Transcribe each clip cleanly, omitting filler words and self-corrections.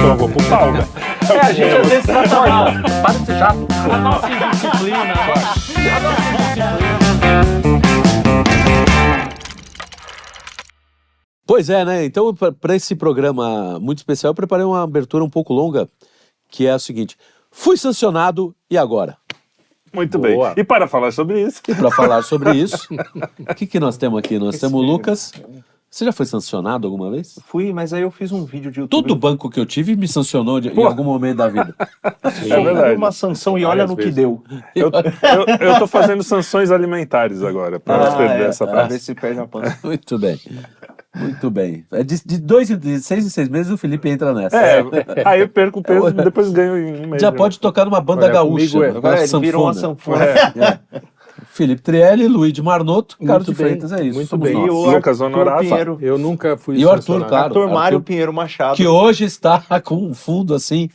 Então eu vou pro pau, velho. A gente às vezes trata mal. Para de ser chato. A nossa indisciplina. A nossa indisciplina. Pois é, né? Então, para esse programa muito especial, eu preparei uma abertura um pouco longa, que é a seguinte: fui sancionado e agora? Muito Boa. bem. E para falar sobre isso... E para falar sobre isso, o que nós temos aqui? Nós temos o Lucas. Você já foi sancionado alguma vez? Fui, mas aí eu fiz um vídeo de YouTube. Todo banco que eu tive me sancionou em algum momento da vida. É verdade. Uma sanção e olha Várias no que vezes. deu. Eu tô fazendo sanções alimentares agora, para perder essa pra ver frase. se perde a pança. Muito bem. Muito bem. De 6 em 6 meses o Felipe entra nessa. Aí eu perco o peso, depois ganho em um mês. Já pode tocar numa banda Olha, gaúcha. comigo é- uma Agora ele virou uma sanfona. sanfona. Felipe Trielli, Luiz de Marnoto, Carlos de bem, Freitas, é isso. muito somos bem. nós. E o Lucas Arthur Honorato. Pinheiro. Eu nunca fui E o Arthur, sancionado. claro. Arthur Mário Arthur, Pinheiro Machado. que hoje está com um fundo assim,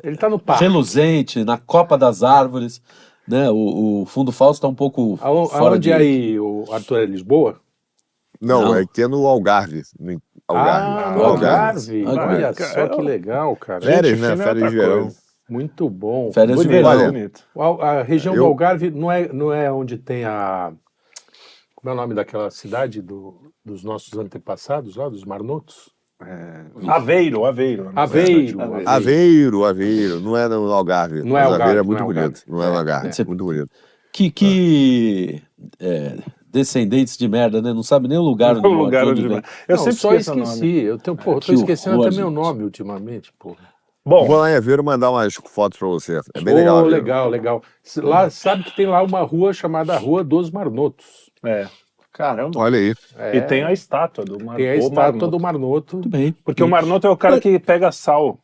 Ele tá no parque. reluzente, na Copa das Árvores, né? O fundo falso está um pouco fora Aonde de... é aí o Arthur é Lisboa? Não, Não. é que é no Algarve. No No Algarve. Algarve. Olha só que legal, cara. Férias, né? China é Férias de outra verão. coisa. Muito bom. Férias de Bonito, verão. bonito. A região do Eu- Algarve não é onde tem a... Como é o nome daquela cidade dos nossos antepassados lá, dos Marnotos? Aveiro. Aveiro. Aveiro. Não é no Algarve. Não é Mas Algarve, Aveiro é não muito é bonito. Algarve. Não é no Algarve. É. Muito bonito. Que descendentes de merda, né? Não sabe nem o lugar O lugar de onde vem. vai. Eu Não, sempre só esqueço o esqueci. nome. Eu tô Que esquecendo horror, até meu gente. nome ultimamente, porra. Vou Bom, lá em Aveiro mandar umas fotos pra você. É bem legal. Aveiro. Legal. Lá, sabe que tem lá uma rua chamada Rua dos Marnotos. Caramba. Olha aí. e tem a estátua do Marnoto. Tem a estátua do Marnoto. Muito bem. Porque o Marnoto é o cara que pega sal.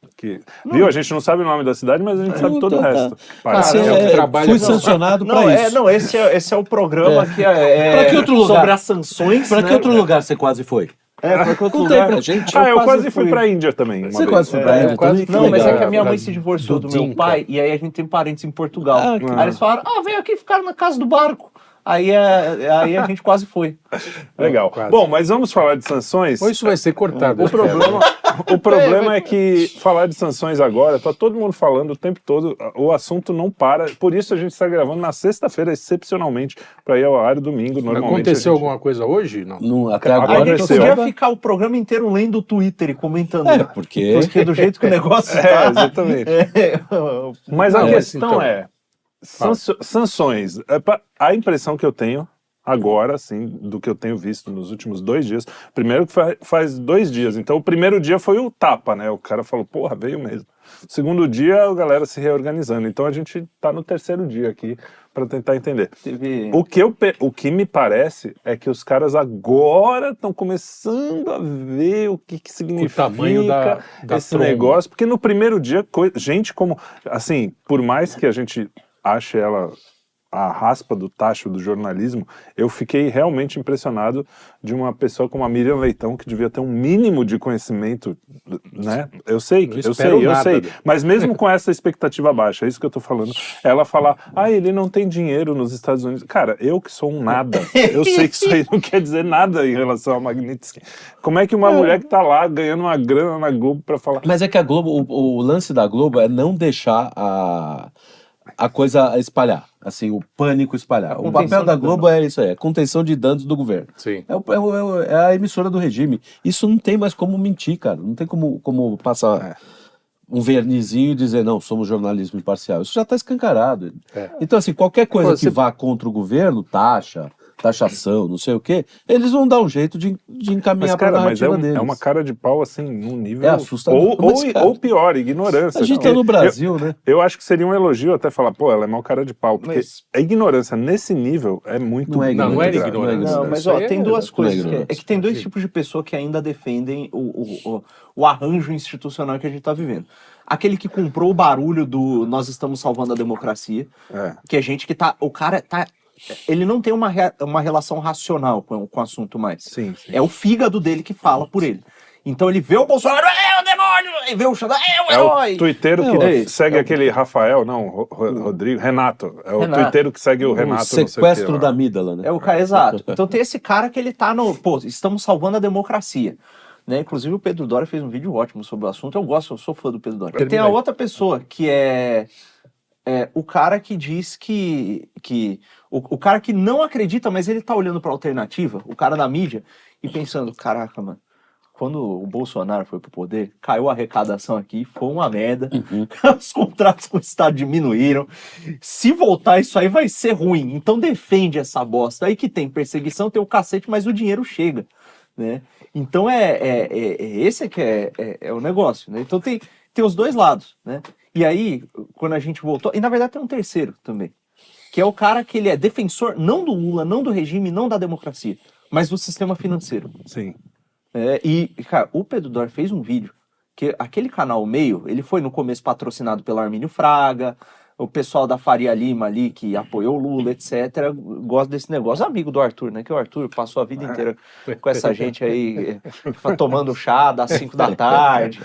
Viu? A gente não sabe o nome da cidade, mas a gente sabe todo o resto. Você é o que trabalha fui com- sancionado para isso. Esse é o programa que é Pra que outro lugar? sobre as sanções. Para né? que outro lugar você quase foi? Pra que outro Conta aí lugar? pra gente. Eu quase quase fui fui. pra Índia também. uma Você vez. quase foi pra Índia quase também? Não, mas é legal. que a minha mãe Pra- se divorciou do do meu Dinka. pai e aí a gente tem parentes em Portugal. que Aí eles falaram, vem aqui ficar na casa do barco. Aí a gente quase foi. Legal. Quase. Bom, mas vamos falar de sanções. Ou isso vai ser cortado. O problema é que falar de sanções agora, tá todo mundo falando o tempo todo, o assunto não para. Por isso a gente está gravando na sexta-feira, excepcionalmente, para ir ao ar domingo. Normalmente Aconteceu a gente... alguma coisa hoje? Não. Até Agora agora A gente aconteceu. podia ficar o programa inteiro lendo o Twitter e comentando. porque Porque do jeito que o negócio tá... exatamente. Mas a Não, questão então, é, sanções. A impressão que eu tenho agora, assim, do que eu tenho visto nos últimos 2 dias, primeiro que faz 2 dias, então o primeiro dia foi o tapa, né? O cara falou, porra, veio mesmo. O segundo dia, a galera se reorganizando. Então a gente tá no 3º dia aqui para tentar entender. O que me parece é que os caras agora estão começando a ver o que significa tamanho da esse tromba. negócio, porque no primeiro dia, gente como, assim, por mais que a gente ache ela a raspa do tacho do jornalismo, eu fiquei realmente impressionado de uma pessoa como a Miriam Leitão, que devia ter um mínimo de conhecimento, né? Eu sei. Mas mesmo com essa expectativa baixa, é isso que eu tô falando, ela falar, ele não tem dinheiro nos Estados Unidos. Cara, eu que sou um nada, eu sei que isso aí não quer dizer nada em relação ao Magnitsky. Como é que uma mulher que tá lá ganhando uma grana na Globo pra falar... Mas é que a Globo, o lance da Globo é não deixar a coisa espalhar, assim, o pânico espalhar. O papel da Globo é isso aí, é contenção de danos do governo. Sim. É a emissora do regime. Isso não tem mais como mentir, cara. Não tem como passar um vernizinho e dizer, não, somos jornalismo imparcial. Isso já está escancarado. Então, assim, qualquer coisa que vá contra o governo, taxação, não sei o quê, eles vão dar um jeito de encaminhar para a narrativa deles. É uma cara de pau, assim, num nível... assustador. Ou pior, ignorância. A gente tá no Brasil, né? Eu acho que seria um elogio até falar, ela é mau cara de pau, porque a ignorância nesse nível é muito... Não é ignorância. Não, mas tem duas coisas. É que tem 2 tipos de pessoa que ainda defendem o arranjo institucional que a gente está vivendo. Aquele que comprou o barulho do nós estamos salvando a democracia, que é gente que tá... O cara tá... Ele não tem uma relação racional com o assunto mais. Sim. É o fígado dele que fala por ele. Então ele vê o Bolsonaro, é o demônio! E vê o Xandão, é o herói! É o tuiteiro que segue aquele Rafael, Rodrigo, Renato. É o tuiteiro que segue o Renato. O sequestro da amígdala, né? É o cara, exato. Então tem esse cara que ele tá no... estamos salvando a democracia. né? Inclusive o Pedro Doria fez um vídeo ótimo sobre o assunto. Eu sou fã do Pedro Doria. Termina Tem a aí. outra pessoa que é o cara que diz o cara que não acredita, mas ele tá olhando pra alternativa, o cara da mídia, e pensando, caraca, mano, quando o Bolsonaro foi pro poder, caiu a arrecadação aqui, foi uma merda, os contratos com o Estado diminuíram, se voltar isso aí vai ser ruim, então defende essa bosta, aí que tem perseguição, tem o cacete, mas o dinheiro chega, né? Então esse que é o negócio, né? Então tem os dois lados, né? E aí, quando a gente voltou, e na verdade tem um terceiro também, que é o cara que ele é defensor não do Lula, não do regime, não da democracia, mas do sistema financeiro. Sim. E, cara, o Pedro Doria fez um vídeo, que aquele canal Meio, ele foi no começo patrocinado pelo Armínio Fraga, o pessoal da Faria Lima ali, que apoiou o Lula, etc., gosta desse negócio. Amigo do Arthur, né? Que o Arthur passou a vida inteira com essa gente aí, tomando chá das 5 da tarde.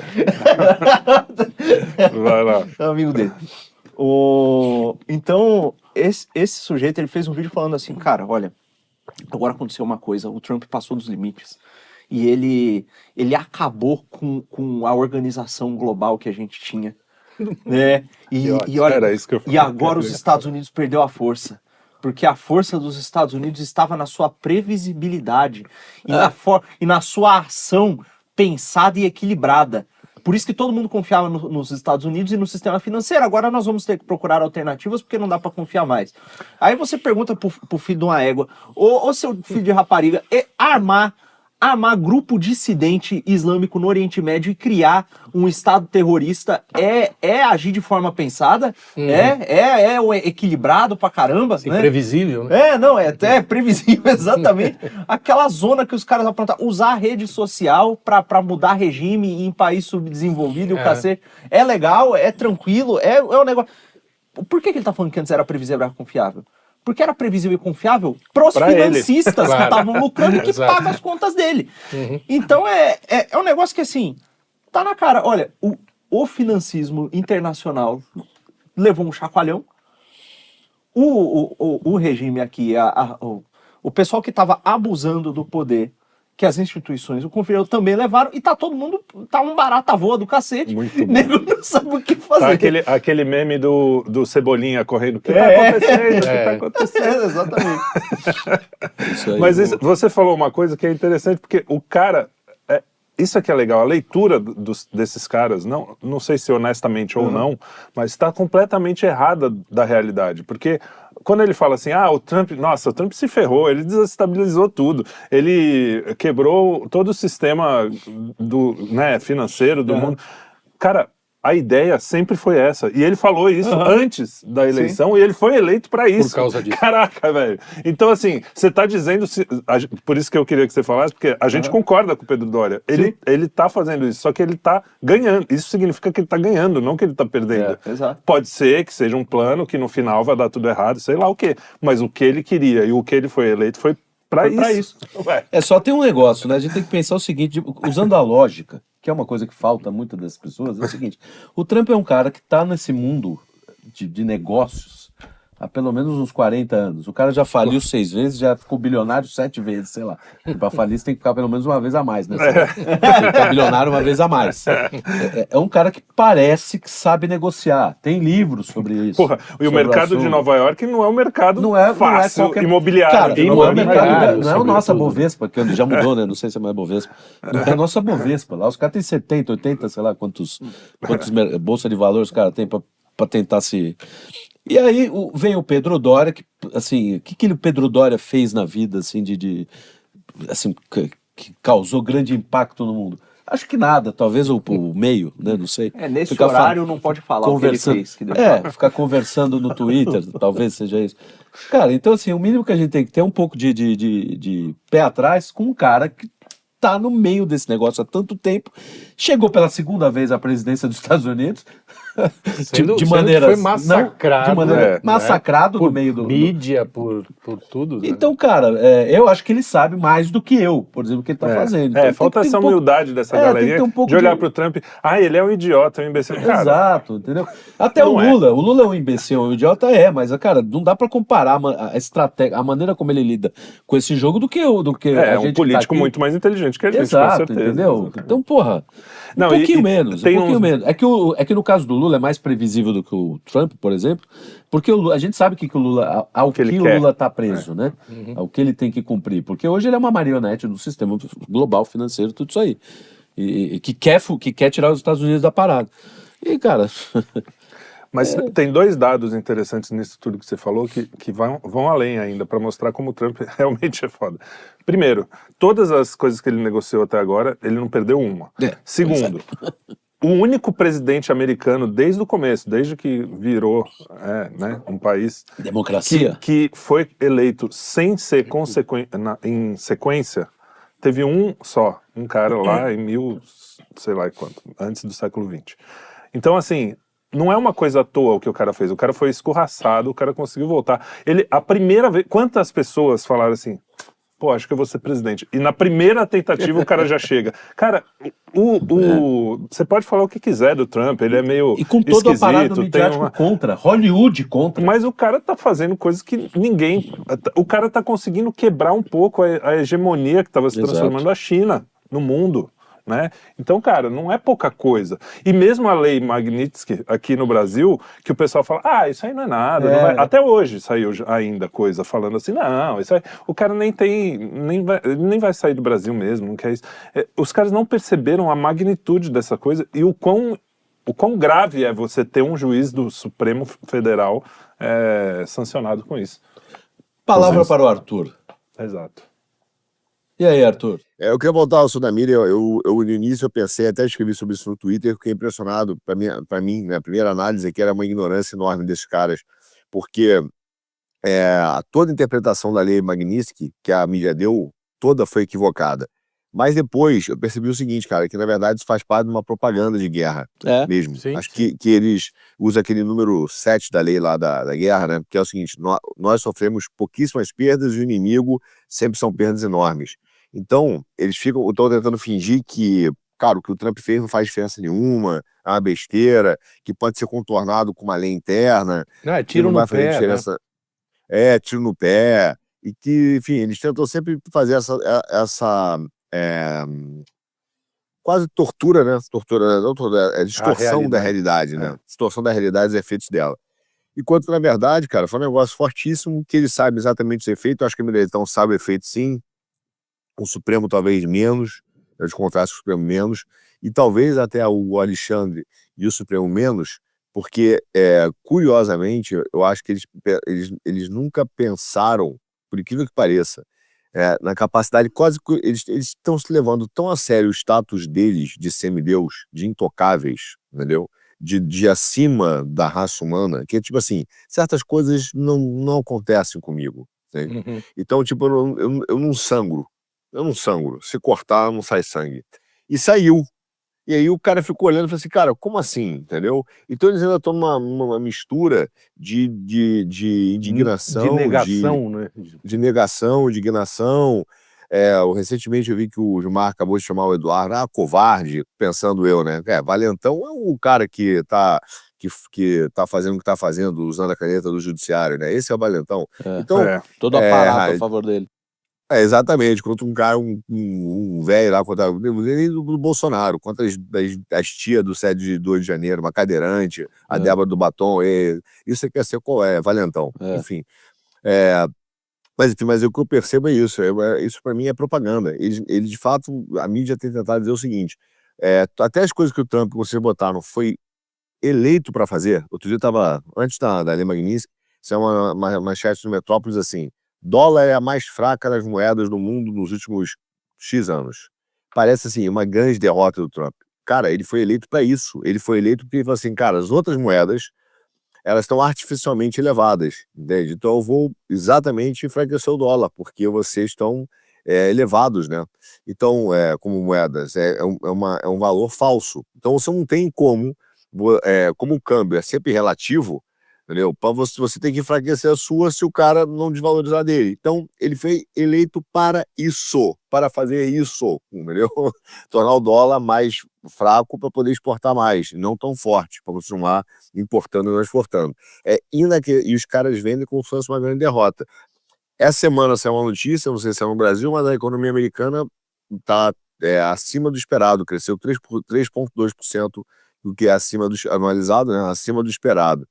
Vai lá. Amigo dele. Então, esse sujeito, ele fez um vídeo falando assim, cara, olha, agora aconteceu uma coisa, o Trump passou dos limites. E ele acabou com a organização global que a gente tinha. Né? E olha, Era isso que eu e agora os Estados Unidos perdeu a força. Porque a força dos Estados Unidos estava na sua previsibilidade e na sua ação pensada e equilibrada. Por isso que todo mundo confiava nos Estados Unidos e no sistema financeiro. Agora nós vamos ter que procurar alternativas porque não dá para confiar mais. Aí você pergunta pro filho de uma égua, ou seu filho de rapariga, armar grupo dissidente islâmico no Oriente Médio e criar um Estado terrorista é agir de forma pensada, é equilibrado pra caramba, Assim, né? previsível, né? É até previsível, exatamente. Aquela zona que os caras aprontaram, usar a rede social pra mudar regime em país subdesenvolvido, o cacete, é legal, é tranquilo, é um negócio... Por que ele tá falando que antes era previsível e era confiável? Porque era previsível e confiável pros financistas que estavam lucrando, que pagam as contas dele. Então é um negócio que, assim, tá na cara. Olha, o financismo internacional levou um chacoalhão. O regime aqui, o pessoal que estava abusando do poder, que as instituições o conferiram, também levaram, e tá todo mundo, tá um barata voa do cacete. Muito bom. Nego não sabe o que fazer. Tá aquele meme do Cebolinha correndo. O que tá acontecendo? O que tá acontecendo? Exatamente. Isso aí, Mas você falou uma coisa que é interessante, porque o cara... Isso aqui é legal, a leitura desses caras, não sei se honestamente ou não, mas está completamente errada da realidade, porque quando ele fala assim, o Trump se ferrou, ele desestabilizou tudo, ele quebrou todo o sistema financeiro do mundo. Cara, a ideia sempre foi essa. E ele falou isso antes da eleição. Sim. E ele foi eleito para isso. Por causa disso. Caraca, velho. Então, assim, você tá dizendo... por isso que eu queria que você falasse, porque a gente concorda com o Pedro Doria. Ele tá fazendo isso, só que ele tá ganhando. Isso significa que ele tá ganhando, não que ele tá perdendo. Exato. Pode ser que seja um plano que no final vai dar tudo errado, sei lá o quê. Mas o que ele queria e o que ele foi eleito foi para isso. Só tem um negócio, né? A gente tem que pensar o seguinte, usando a lógica, que é uma coisa que falta muito das pessoas, é o seguinte, o Trump é um cara que está nesse mundo de negócios há pelo menos uns 40 anos. O cara já faliu 6 vezes, já ficou bilionário 7 vezes, sei lá. Para falir você tem que ficar pelo menos uma vez a mais, né? Você tem que ficar bilionário uma vez a mais. É um cara que parece que sabe negociar. Tem livros sobre isso. Porra, e o mercado de Nova York não é um mercado fácil, qualquer... imobiliário. Cara, não é o mercado, não é a nossa Bovespa, que já mudou, né? Não sei se é mais Bovespa. Não é a nossa Bovespa. Lá os caras têm 70, 80, sei lá quantos bolsa de valores os caras têm para tentar se... E aí vem o Pedro Doria, que, assim, o que o Pedro Doria fez na vida, assim, assim, que causou grande impacto no mundo? Acho que nada, talvez o meio, né, não sei. Nesse horário não pode falar o que ele fez. Ficar conversando no Twitter, talvez seja isso. Cara, então assim, o mínimo que a gente tem que ter é um pouco de pé atrás com um cara que tá no meio desse negócio há tanto tempo, chegou pela segunda vez à presidência dos Estados Unidos, Sendo maneira que foi massacrado. de maneira massacrado por no meio do mídia, por tudo. Né? Então, cara, eu acho que ele sabe mais do que eu, por exemplo, o que ele tá fazendo. Então, falta essa humildade dessa galerinha um de olhar pro Trump. Ele é um idiota, é um imbecil. Cara, exato, entendeu? Até o Lula. O Lula é um imbecil, um idiota mas, cara, não dá pra comparar a estratégia, a maneira como ele lida com esse jogo do que a gente um político tá muito mais inteligente que a gente, exato, com certeza. Entendeu? Então, porra, um pouquinho menos. É que no caso do Lula é mais previsível do que o Trump, por exemplo, porque a gente sabe que o Lula, ao que o Lula tá preso, né? Ao que ele tem que cumprir. Porque hoje ele é uma marionete do sistema global financeiro, tudo isso aí. E que quer tirar os Estados Unidos da parada. E, cara... Mas tem dois dados interessantes nisso tudo que você falou que vão além ainda, para mostrar como o Trump realmente é foda. Primeiro, todas as coisas que ele negociou até agora, ele não perdeu uma. Segundo, o único presidente americano desde o começo, desde que virou um país... Democracia. Que foi eleito sem ser em sequência, teve um cara lá em sei lá quanto, antes do século XX. Então, assim... Não é uma coisa à toa o que o cara fez. O cara foi escorraçado, o cara conseguiu voltar. A primeira vez... Quantas pessoas falaram assim, pô, acho que eu vou ser presidente. E na primeira tentativa o cara já chega. Cara, você pode falar o que quiser do Trump, ele é meio e com todo o aparato midiático contra, Hollywood contra. Mas o cara tá fazendo coisas que ninguém... O cara tá conseguindo quebrar um pouco a hegemonia que estava se transformando a China no mundo. Né? Então, cara, não é pouca coisa. E mesmo a lei Magnitsky aqui no Brasil, que o pessoal fala, isso aí não é nada. Não vai... Até hoje saiu ainda coisa falando assim, não, isso aí... O cara nem vai sair do Brasil mesmo, não quer isso. Os caras não perceberam a magnitude dessa coisa e o quão grave é você ter um juiz do Supremo Federal sancionado com isso. Palavra para o Arthur. Exato. E aí, Arthur? Eu queria voltar ao Sudamir. Eu no início eu pensei, até escrevi sobre isso no Twitter, fiquei impressionado. Para mim, né, a primeira análise é que era uma ignorância enorme desses caras, porque toda a interpretação da lei Magnitsky que a mídia deu, toda foi equivocada. Mas depois eu percebi o seguinte, cara, que na verdade isso faz parte de uma propaganda de guerra mesmo. Sim, acho que eles usam aquele número 7 da lei lá da guerra, né? Que é o seguinte, nós sofremos pouquíssimas perdas e o inimigo sempre são perdas enormes. Então, eles estão tentando fingir que, cara, o que o Trump fez não faz diferença nenhuma, é uma besteira, que pode ser contornado com uma lei interna. Tiro no pé, diferença. Tiro no pé. E que, enfim, eles tentam sempre fazer essa quase tortura, né? Distorção da realidade, né? Distorção da realidade dos efeitos dela. Enquanto, na verdade, cara, foi um negócio fortíssimo, que ele sabe exatamente os efeitos. Eu acho que o Militão sabe o efeito, sim. O Supremo talvez menos, eu descontrasse o Supremo menos, e talvez até o Alexandre e o Supremo menos, porque, curiosamente, eu acho que eles nunca pensaram, por incrível que pareça, na capacidade, quase que eles estão se levando tão a sério o status deles de semideus, de intocáveis, entendeu? De acima da raça humana, que tipo assim, certas coisas não acontecem comigo. Então, tipo, eu não sangro. Eu não sangro. Se cortar, não sai sangue. E saiu. E aí o cara ficou olhando e falou assim, cara, como assim? Entendeu? Então eles ainda estão numa mistura de indignação. De negação, né? De negação, indignação. Recentemente eu vi que o Gilmar acabou de chamar o Eduardo, covarde, pensando eu, né? Valentão é o cara que tá fazendo o que tá fazendo, usando a caneta do judiciário, né? Esse é o Valentão. Então, todo aparato a favor dele. Exatamente, contra um cara, um velho lá, contra do Bolsonaro, contra as tias do 7 de 2 de janeiro, uma cadeirante, a Débora do Batom, isso é quer ser Valentão, enfim. Mas o que eu percebo é isso, isso para mim é propaganda. Ele, de fato, a mídia tem tentado dizer o seguinte, até as coisas que o Trump conseguiu botar não foi eleito para fazer. Outro dia eu estava, antes da lei Magnitsky, isso é uma manchete do Metrópolis assim, dólar é a mais fraca das moedas do mundo nos últimos X anos. Parece assim, uma grande derrota do Trump. Cara, ele foi eleito para isso. Ele foi eleito porque ele falou assim, cara, as outras moedas, elas estão artificialmente elevadas, entende? Então eu vou exatamente enfraquecer o dólar, porque vocês estão elevados, né? Então, como moedas, é um valor falso. Então você não tem como como o câmbio é sempre relativo, entendeu? Para você tem que enfraquecer a sua se o cara não desvalorizar dele. Então, ele foi eleito para isso, para fazer isso, entendeu? Tornar o dólar mais fraco para poder exportar mais, não tão forte, para continuar importando e não exportando. E os caras vendem como se fosse uma grande derrota. Essa semana saiu uma notícia, não sei se é no Brasil, mas a economia americana está acima do esperado, cresceu 3,2% do que é acima do anualizado, né? Acima do esperado.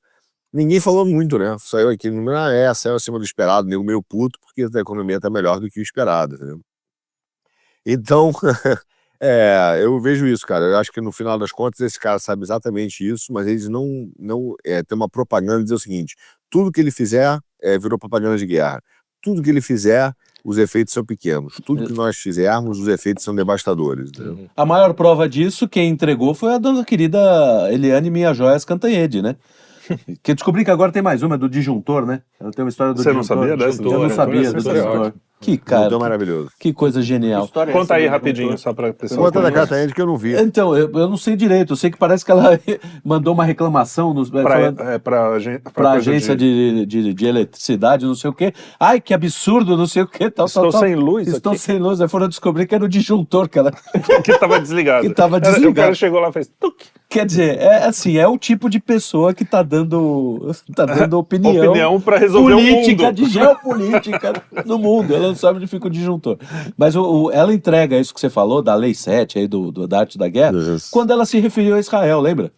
Ninguém falou muito, né? Saiu aqui no número, saiu acima do esperado, meio puto, porque a economia está melhor do que o esperado, entendeu? Então, eu vejo isso, cara. Eu acho que no final das contas esse cara sabe exatamente isso, mas eles não tem uma propaganda de dizer o seguinte: tudo que ele fizer virou propaganda de guerra. Tudo que ele fizer, os efeitos são pequenos. Tudo que nós fizermos, os efeitos são devastadores. Entendeu? A maior prova disso, quem entregou foi a dona querida Eliane Minha Joias Cantanhede, né? Que eu descobri que agora tem mais uma, do disjuntor, né? Ela tem uma história do disjuntor. Você não sabia dessa? Eu não sabia do disjuntor. Que cara, então, maravilhoso. Que coisa genial. Conta aí rapidinho, só para pessoa. Conta da Cantanhede que eu não vi. Então, eu não sei direito. Eu sei que parece que ela mandou uma reclamação para a agência de eletricidade, não sei o quê. Ai, que absurdo, não sei o quê. Estou sem luz. Estou sem luz. Aí foram descobrir que era o disjuntor que ela... que estava desligado. Que estava desligado. O cara chegou lá e fez... Tuc. Quer dizer, é o tipo de pessoa que está dando opinião para resolver política, o mundo. de geopolítica no mundo. Ela não sabe onde fica o disjuntor. Mas ela entrega isso que você falou, da Lei 7, aí da arte da guerra, quando ela se referiu a Israel, lembra?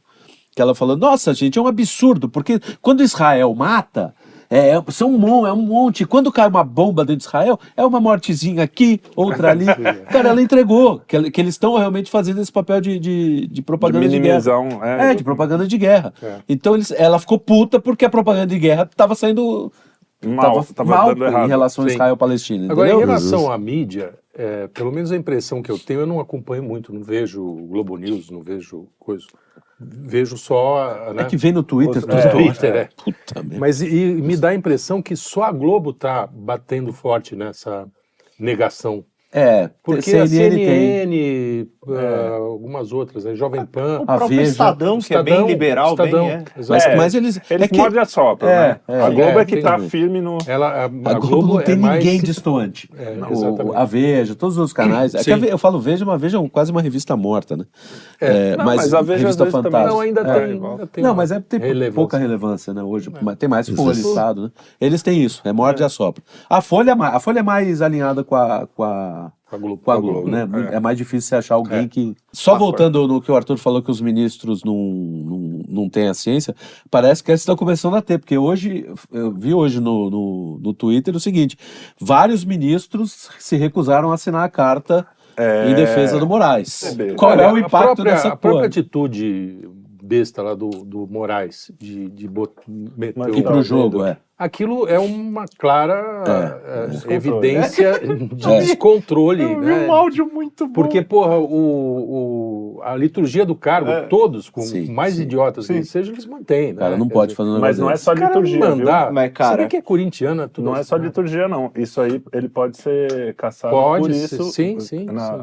Que ela falou, nossa, gente, é um absurdo, porque quando Israel mata... É um monte. Quando cai uma bomba dentro de Israel, é uma mortezinha aqui, outra ali. Cara, ela entregou que eles estão realmente fazendo esse papel de propaganda de guerra. De propaganda de guerra. Então ela ficou puta porque a propaganda de guerra estava saindo mal em relação a Israel e Palestina. Agora, entendeu? em relação à mídia, pelo menos a impressão que eu tenho, eu não acompanho muito, não vejo o Globo News, não vejo coisa. Vejo só... É que vem no Twitter. Puta merda. Mas me dá a impressão que só a Globo tá batendo forte nessa negação. Porque a CNN, algumas outras, Jovem Pan... O próprio Estadão, que é bem liberal, Mas eles mordem a sopa, né? A Globo é que está firme no... A Globo não tem ninguém destoante. A Veja, todos os canais... Eu falo Veja, mas Veja é quase uma revista morta, né? Mas a Veja revista fantástica. Não, ainda tem. Não, mas tem pouca relevância, né? Hoje tem mais Folha, Estado, né? Eles têm isso, morde a sopra. A Folha é mais alinhada com a Globo, né? É mais difícil você achar alguém que... Só voltando no que o Arthur falou, que os ministros não têm a ciência, parece que eles estão começando a ter, porque hoje, eu vi hoje no Twitter o seguinte, vários ministros se recusaram a assinar a carta em defesa do Moraes. Qual é o impacto dessa A própria atitude besta lá do Moraes, de meter ir pro jogo, Aquilo é uma clara evidência de descontrole, né? Um áudio muito bom. Porque, porra, a liturgia do cargo, todos, com mais idiotas que sejam, eles mantêm, né? Cara, não pode fazer um negócio. Mas não é só liturgia, mandar, Mas, cara, sabe que é corintiana? Tudo não é só liturgia, não. Isso aí, ele pode ser caçado por isso,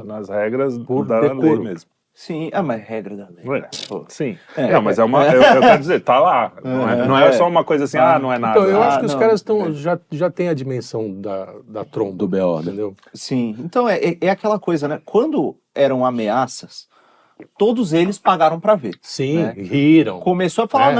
nas regras da lei mesmo. Sim, mas regra da lei. Sim. Não, mas eu quero dizer, tá lá. Não é só uma coisa assim, não é nada. Então, eu acho que os caras já têm a dimensão da tromba. Do BO, entendeu? Sim. Então, é aquela coisa, né? Quando eram ameaças, todos eles pagaram pra ver. Sim, riram. Começou a falar,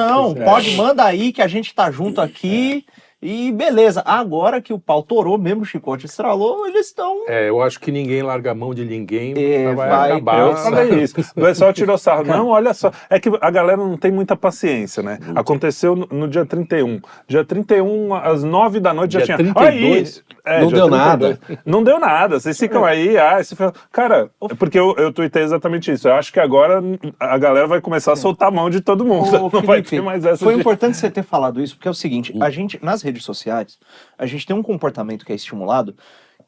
manda aí que a gente tá junto aqui... E beleza, agora que o pau torou, mesmo o chicote estralou, eles estão... Eu acho que ninguém larga a mão de ninguém, vai acabar. Eu falei isso. O pessoal tirou sarro. Não, olha só. É que a galera não tem muita paciência, né? Aconteceu no dia 31. Dia 31, às 9 da noite, dia já tinha... 32? Não deu nada. Não deu nada. Vocês ficam aí, cara, porque eu tuitei exatamente isso. Eu acho que agora a galera vai começar a soltar a mão de todo mundo. Não Felipe, vai ter mais essa... Foi importante você ter falado isso, porque é o seguinte, a gente, nas redes sociais, a gente tem um comportamento que é estimulado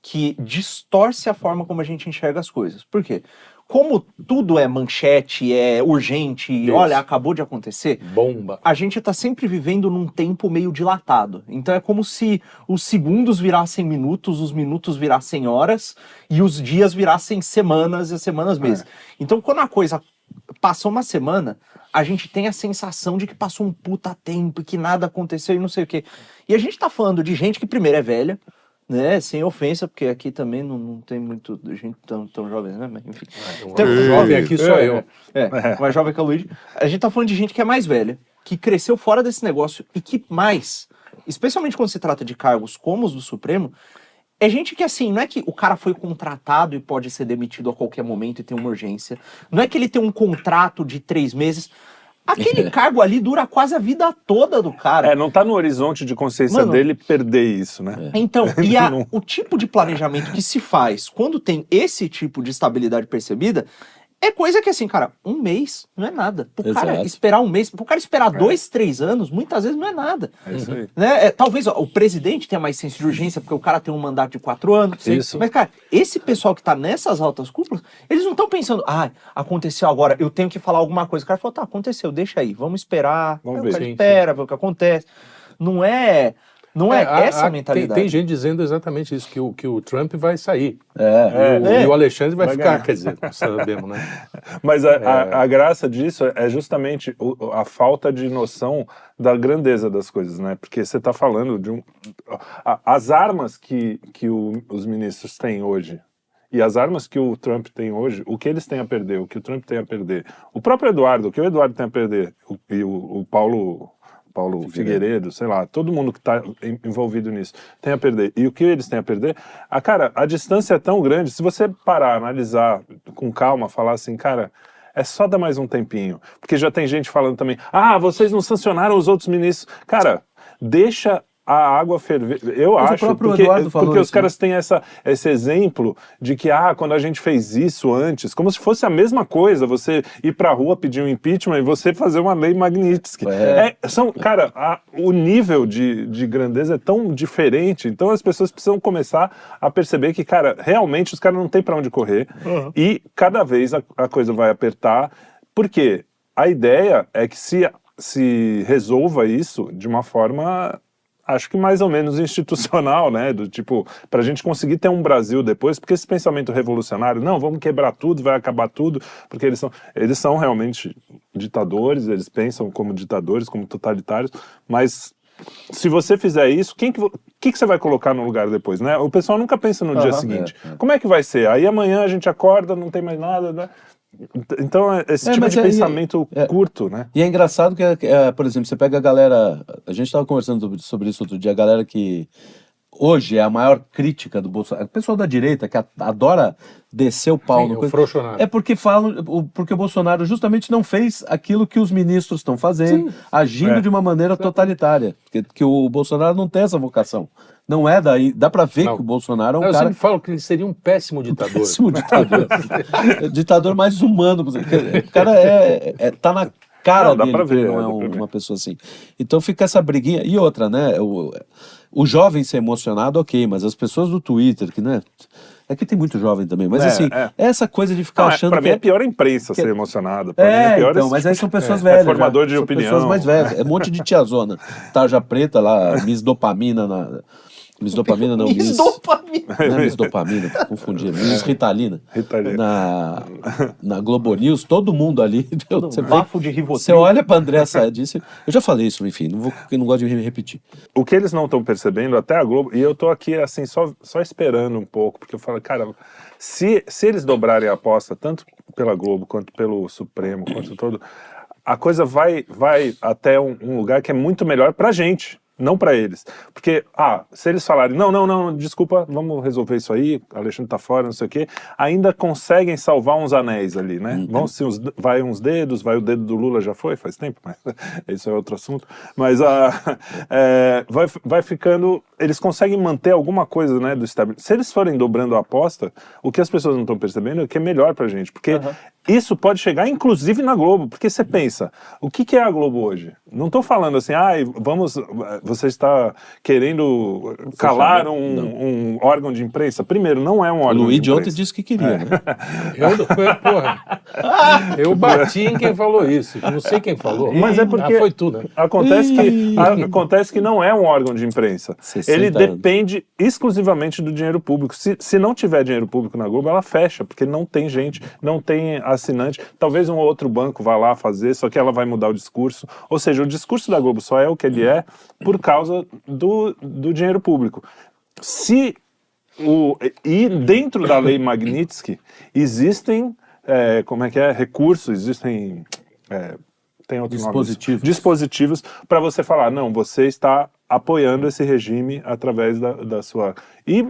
que distorce a forma como a gente enxerga as coisas. Por quê? Como tudo é manchete, é urgente, olha, acabou de acontecer, bomba. A gente tá sempre vivendo num tempo meio dilatado. Então é como se os segundos virassem minutos, os minutos virassem horas e os dias virassem semanas e as semanas meses. Então quando a coisa passa uma semana, a gente tem a sensação de que passou um puta tempo e que nada aconteceu e não sei o quê. E a gente tá falando de gente que primeiro é velha, né, sem ofensa, porque aqui também não tem muito gente tão jovem, né, mas enfim. Então, jovem aqui sou eu. Mais jovem que a Luigi. A gente tá falando de gente que é mais velha, que cresceu fora desse negócio e que mais, especialmente quando se trata de cargos como os do Supremo, é gente que, assim, não é que o cara foi contratado e pode ser demitido a qualquer momento e tem uma urgência. Não é que ele tem um contrato de 3 meses. Aquele cargo ali dura quase a vida toda do cara. Não tá no horizonte de consciência dele perder isso, né? Então, e o tipo de planejamento que se faz quando tem esse tipo de estabilidade percebida é coisa que, assim, cara, 1 mês não é nada. Pro cara esperar 1 mês, pro cara esperar 2, 3 anos, muitas vezes não é nada. É isso aí. Né? Talvez o presidente tenha mais senso de urgência, porque o cara tem um mandato de 4 anos. Isso. Mas, cara, esse pessoal que tá nessas altas cúpulas, eles não estão pensando, aconteceu agora, eu tenho que falar alguma coisa. O cara falou, tá, aconteceu, deixa aí, vamos esperar. Vamos ver. O cara ver. espera, ver o que acontece. Não é essa a mentalidade. Tem gente dizendo exatamente isso, que o Trump vai sair. E o Alexandre vai ficar, ganhar. Quer dizer, não sabemos, né? Mas a graça disso é justamente a falta de noção da grandeza das coisas, né? Porque você está falando de as armas que os ministros têm hoje e as armas que o Trump tem hoje, o que eles têm a perder, o que o Trump tem a perder, o próprio Eduardo, o que o Eduardo tem a perder, e o Paulo Figueiredo, sei lá, todo mundo que está envolvido nisso tem a perder. E o que eles têm a perder? Cara, a distância é tão grande, se você parar, analisar com calma, falar assim, cara, é só dar mais um tempinho. Porque já tem gente falando também, vocês não sancionaram os outros ministros. Cara, deixa a água ferver. Eu acho, porque os caras têm esse exemplo de que, quando a gente fez isso antes, como se fosse a mesma coisa, você ir pra rua pedir um impeachment e você fazer uma lei Magnitsky. Cara, o nível de grandeza é tão diferente, então as pessoas precisam começar a perceber que, cara, realmente os caras não têm pra onde correr, e cada vez a coisa vai apertar, porque a ideia é que se resolva isso de uma forma, acho que mais ou menos institucional, né, do tipo, pra gente conseguir ter um Brasil depois, porque esse pensamento revolucionário, não, vamos quebrar tudo, vai acabar tudo, porque eles são realmente ditadores, eles pensam como ditadores, como totalitários, mas se você fizer isso, o que você vai colocar no lugar depois, né? O pessoal nunca pensa no dia seguinte. Como é que vai ser? Aí amanhã a gente acorda, não tem mais nada, né? Então, esse tipo de pensamento curto, né? E é engraçado que, por exemplo, você pega a galera... A gente estava conversando sobre isso outro dia, a galera que hoje é a maior crítica do Bolsonaro. O pessoal da direita que adora descer o pau. É porque porque o Bolsonaro justamente não fez aquilo que os ministros estão fazendo, agindo de uma maneira totalitária. Que o Bolsonaro não tem essa vocação. Não é daí. Dá pra ver que o Bolsonaro é um cara... Eu sempre falo que ele seria um péssimo ditador. Péssimo ditador. Ditador mais humano. O cara tá na cara dele, pra ver, não é uma pessoa assim. Então fica essa briguinha. E outra, né? O jovem ser emocionado, ok, mas as pessoas do Twitter, que, né? É que tem muito jovem também, mas essa coisa de ficar achando pra mim é pior a imprensa ser emocionada. Pra mim é pior então, mas aí são pessoas velhas. Formador de opinião. Pessoas mais velhas. É um monte de tiazona. Tarja preta lá, Miss Dopamina Miss Dopamina não, Miss Dopamina. Não é Miss Dopamina, confundi. Miss Ritalina. Na Globo News, todo mundo ali. Bafo de Rivotril. Você olha pra André Sadice. Eu já falei isso, enfim, não gosto de repetir. O que eles não estão percebendo, até a Globo, e eu tô aqui assim, só esperando um pouco, porque eu falo, cara, se eles dobrarem a aposta, tanto pela Globo, quanto pelo Supremo, quanto todo, a coisa vai até um lugar que é muito melhor pra gente. Não para eles. Porque, se eles falarem, não, desculpa, vamos resolver isso aí, Alexandre tá fora, não sei o quê, ainda conseguem salvar uns anéis ali, né? Vai uns dedos, vai o dedo do Lula, já faz tempo, mas isso é outro assunto. Mas vai ficando, eles conseguem manter alguma coisa, né, do estabelecimento. Se eles forem dobrando a aposta, o que as pessoas não estão percebendo é que é melhor pra gente, porque isso pode chegar, inclusive, na Globo, porque você pensa, o que é a Globo hoje? Não tô falando assim, você está querendo calar um órgão de imprensa. Primeiro, não é um órgão de imprensa. O Luigi ontem disse que queria, né? Eu bati em quem falou isso. Não sei quem falou. Mas é porque foi tudo. Acontece que não é um órgão de imprensa. ele depende exclusivamente do dinheiro público. Se não tiver dinheiro público na Globo, ela fecha, porque não tem gente, não tem assinante. Talvez um outro banco vá lá fazer, só que ela vai mudar o discurso. Ou seja, o discurso da Globo só é o que ele é por causa do dinheiro público. E dentro da lei Magnitsky existem recursos, existem tem outro dispositivos para você falar, não, você está apoiando esse regime através da sua... E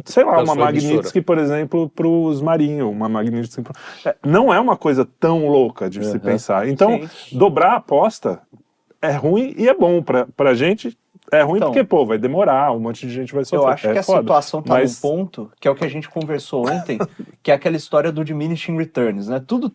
sei lá, uma Magnitsky, por exemplo, para os marinhos, uma Magnitsky... Não é uma coisa tão louca de se pensar. Então, dobrar a aposta é ruim e é bom para a gente. É ruim porque, vai demorar, um monte de gente vai sofrer. Eu acho que a situação está num ponto, que é o que a gente conversou ontem, que é aquela história do diminishing returns, né? Tudo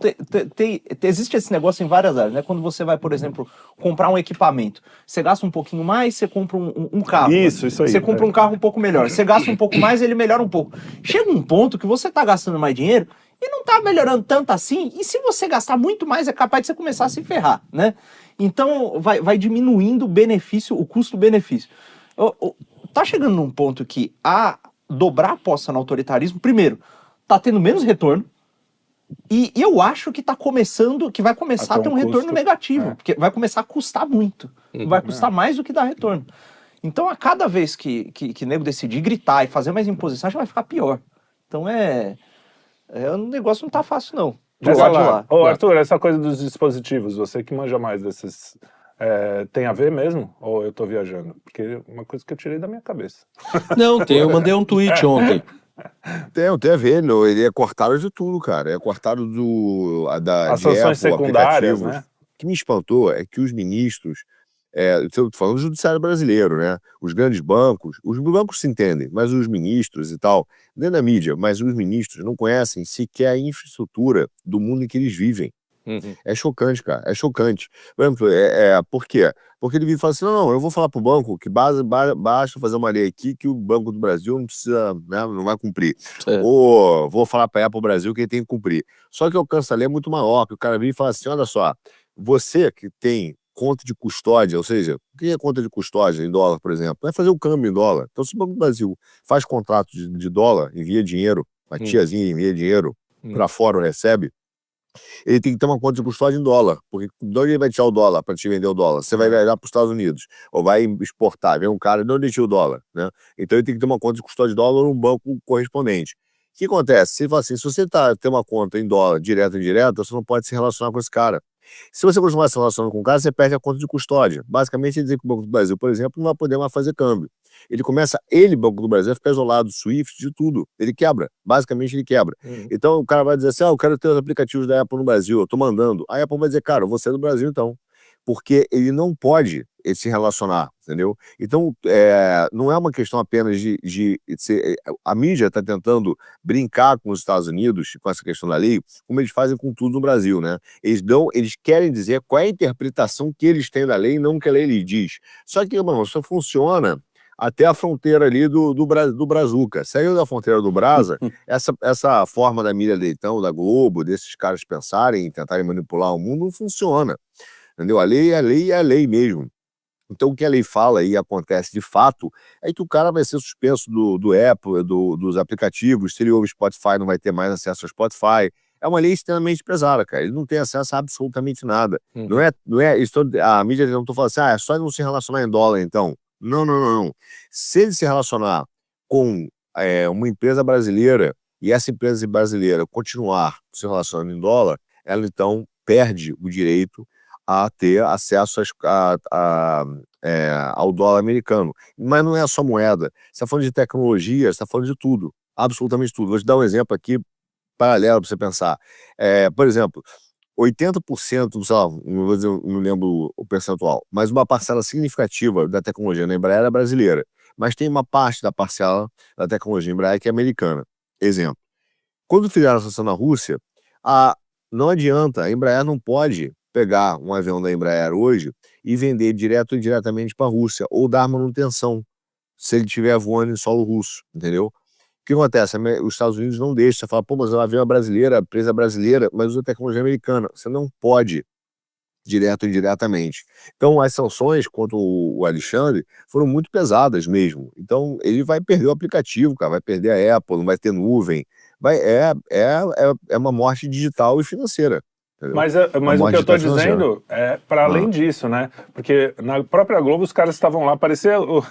existe esse negócio em várias áreas, né? Quando você vai, por exemplo, comprar um equipamento, você gasta um pouquinho mais, você compra um carro. Isso aí. Você compra um carro um pouco melhor. Você gasta um pouco mais, ele melhora um pouco. Chega um ponto que você está gastando mais dinheiro e não está melhorando tanto assim, e se você gastar muito mais, é capaz de você começar a se ferrar, né? Então, vai diminuindo o custo-benefício. Tá chegando num ponto que dobrar a aposta no autoritarismo, primeiro, tá tendo menos retorno, e eu acho que vai começar a ter um retorno negativo, porque vai começar a custar muito. Vai custar mais do que dar retorno. Então, a cada vez que nego decidir gritar e fazer mais imposição, já vai ficar pior. Então, o negócio não tá fácil, não. Arthur, essa coisa dos dispositivos, você que manja mais desses, tem a ver mesmo? Ou eu tô viajando? Porque é uma coisa que eu tirei da minha cabeça. Não, eu mandei um tweet ontem. Tem a ver, ele é cortado de tudo, cara. É cortado as sanções secundárias, né? O que me espantou é que os ministros, estou falando do judiciário brasileiro, né? Os grandes bancos, os bancos se entendem, mas os ministros e tal, nem na mídia, mas os ministros não conhecem sequer a infraestrutura do mundo em que eles vivem. É chocante, cara, é chocante. Por exemplo, por quê? Porque ele fala assim, não, eu vou falar pro banco que basta fazer uma lei aqui que o Banco do Brasil não precisa, né, não vai cumprir. Ou vou falar para a Apple Brasil que ele tem que cumprir. Só que o alcance da lei é muito maior, que o cara vem e fala assim, olha só, você que tem conta de custódia, ou seja, o que é conta de custódia em dólar, por exemplo? É fazer o câmbio em dólar. Então, se o Banco do Brasil faz contrato de dólar, envia dinheiro, a tiazinha envia dinheiro, para fora recebe, ele tem que ter uma conta de custódia em dólar, porque de onde ele vai tirar o dólar para te vender o dólar? Você vai viajar para os Estados Unidos, ou vai exportar, vem um cara, de onde tira o dólar, né? Então ele tem que ter uma conta de custódia de dólar num banco correspondente. O que acontece? Se você tem uma conta em dólar, direta ou indireta, você não pode se relacionar com esse cara. Se você continuar se relacionando com o cara, você perde a conta de custódia. Basicamente, ele dizer que o Banco do Brasil, por exemplo, não vai poder mais fazer câmbio. Banco do Brasil, a ficar isolado do SWIFT, de tudo. Ele quebra. Basicamente, ele quebra. Então, o cara vai dizer assim, eu quero ter os aplicativos da Apple no Brasil, eu tô mandando. Aí a Apple vai dizer, cara, você é do Brasil, então. Porque ele não pode se relacionar, entendeu? Então, não é uma questão apenas a mídia está tentando brincar com os Estados Unidos, com essa questão da lei, como eles fazem com tudo no Brasil, né? Eles querem dizer qual é a interpretação que eles têm da lei, não que a lei lhe diz. Só que, mano, só funciona até a fronteira ali do Brazuca. Saiu da fronteira do Brasa, essa forma da mídia leitão, da Globo, desses caras pensarem e tentarem manipular o mundo, não funciona. Entendeu? A lei é a lei mesmo. Então, o que a lei fala e acontece de fato é que o cara vai ser suspenso do Apple, dos aplicativos. Se ele ouve Spotify, não vai ter mais acesso ao Spotify. É uma lei extremamente pesada, cara. Ele não tem acesso a absolutamente nada. Não é isso, a mídia não tô falando assim, é só não se relacionar em dólar, então. Não. Se ele se relacionar com uma empresa brasileira e essa empresa brasileira continuar se relacionando em dólar, ela então perde o direito a ter acesso ao dólar americano. Mas não é só moeda. Você está falando de tecnologia, você está falando de tudo. Absolutamente tudo. Vou te dar um exemplo aqui paralelo para você pensar. Por exemplo, 80%, sei lá, não lembro o percentual, mas uma parcela significativa da tecnologia na Embraer é brasileira. Mas tem uma parte da parcela da tecnologia Embraer que é americana. Exemplo. Quando fizeram a associação na Rússia, não adianta, a Embraer não pode pegar um avião da Embraer hoje e vender direto ou indiretamente para a Rússia, ou dar manutenção, se ele estiver voando em solo russo, entendeu? O que acontece? Os Estados Unidos não deixam, você fala, pô, mas o avião é brasileira, a empresa é brasileira, mas usa tecnologia americana. Você não pode direto ou indiretamente. Então, as sanções contra o Alexandre foram muito pesadas mesmo. Então, ele vai perder o aplicativo, cara, vai perder a Apple, não vai ter nuvem. É uma morte digital e financeira. Mas o que eu tô dizendo é para além disso, né? Porque na própria Globo os caras estavam lá, parecia... eu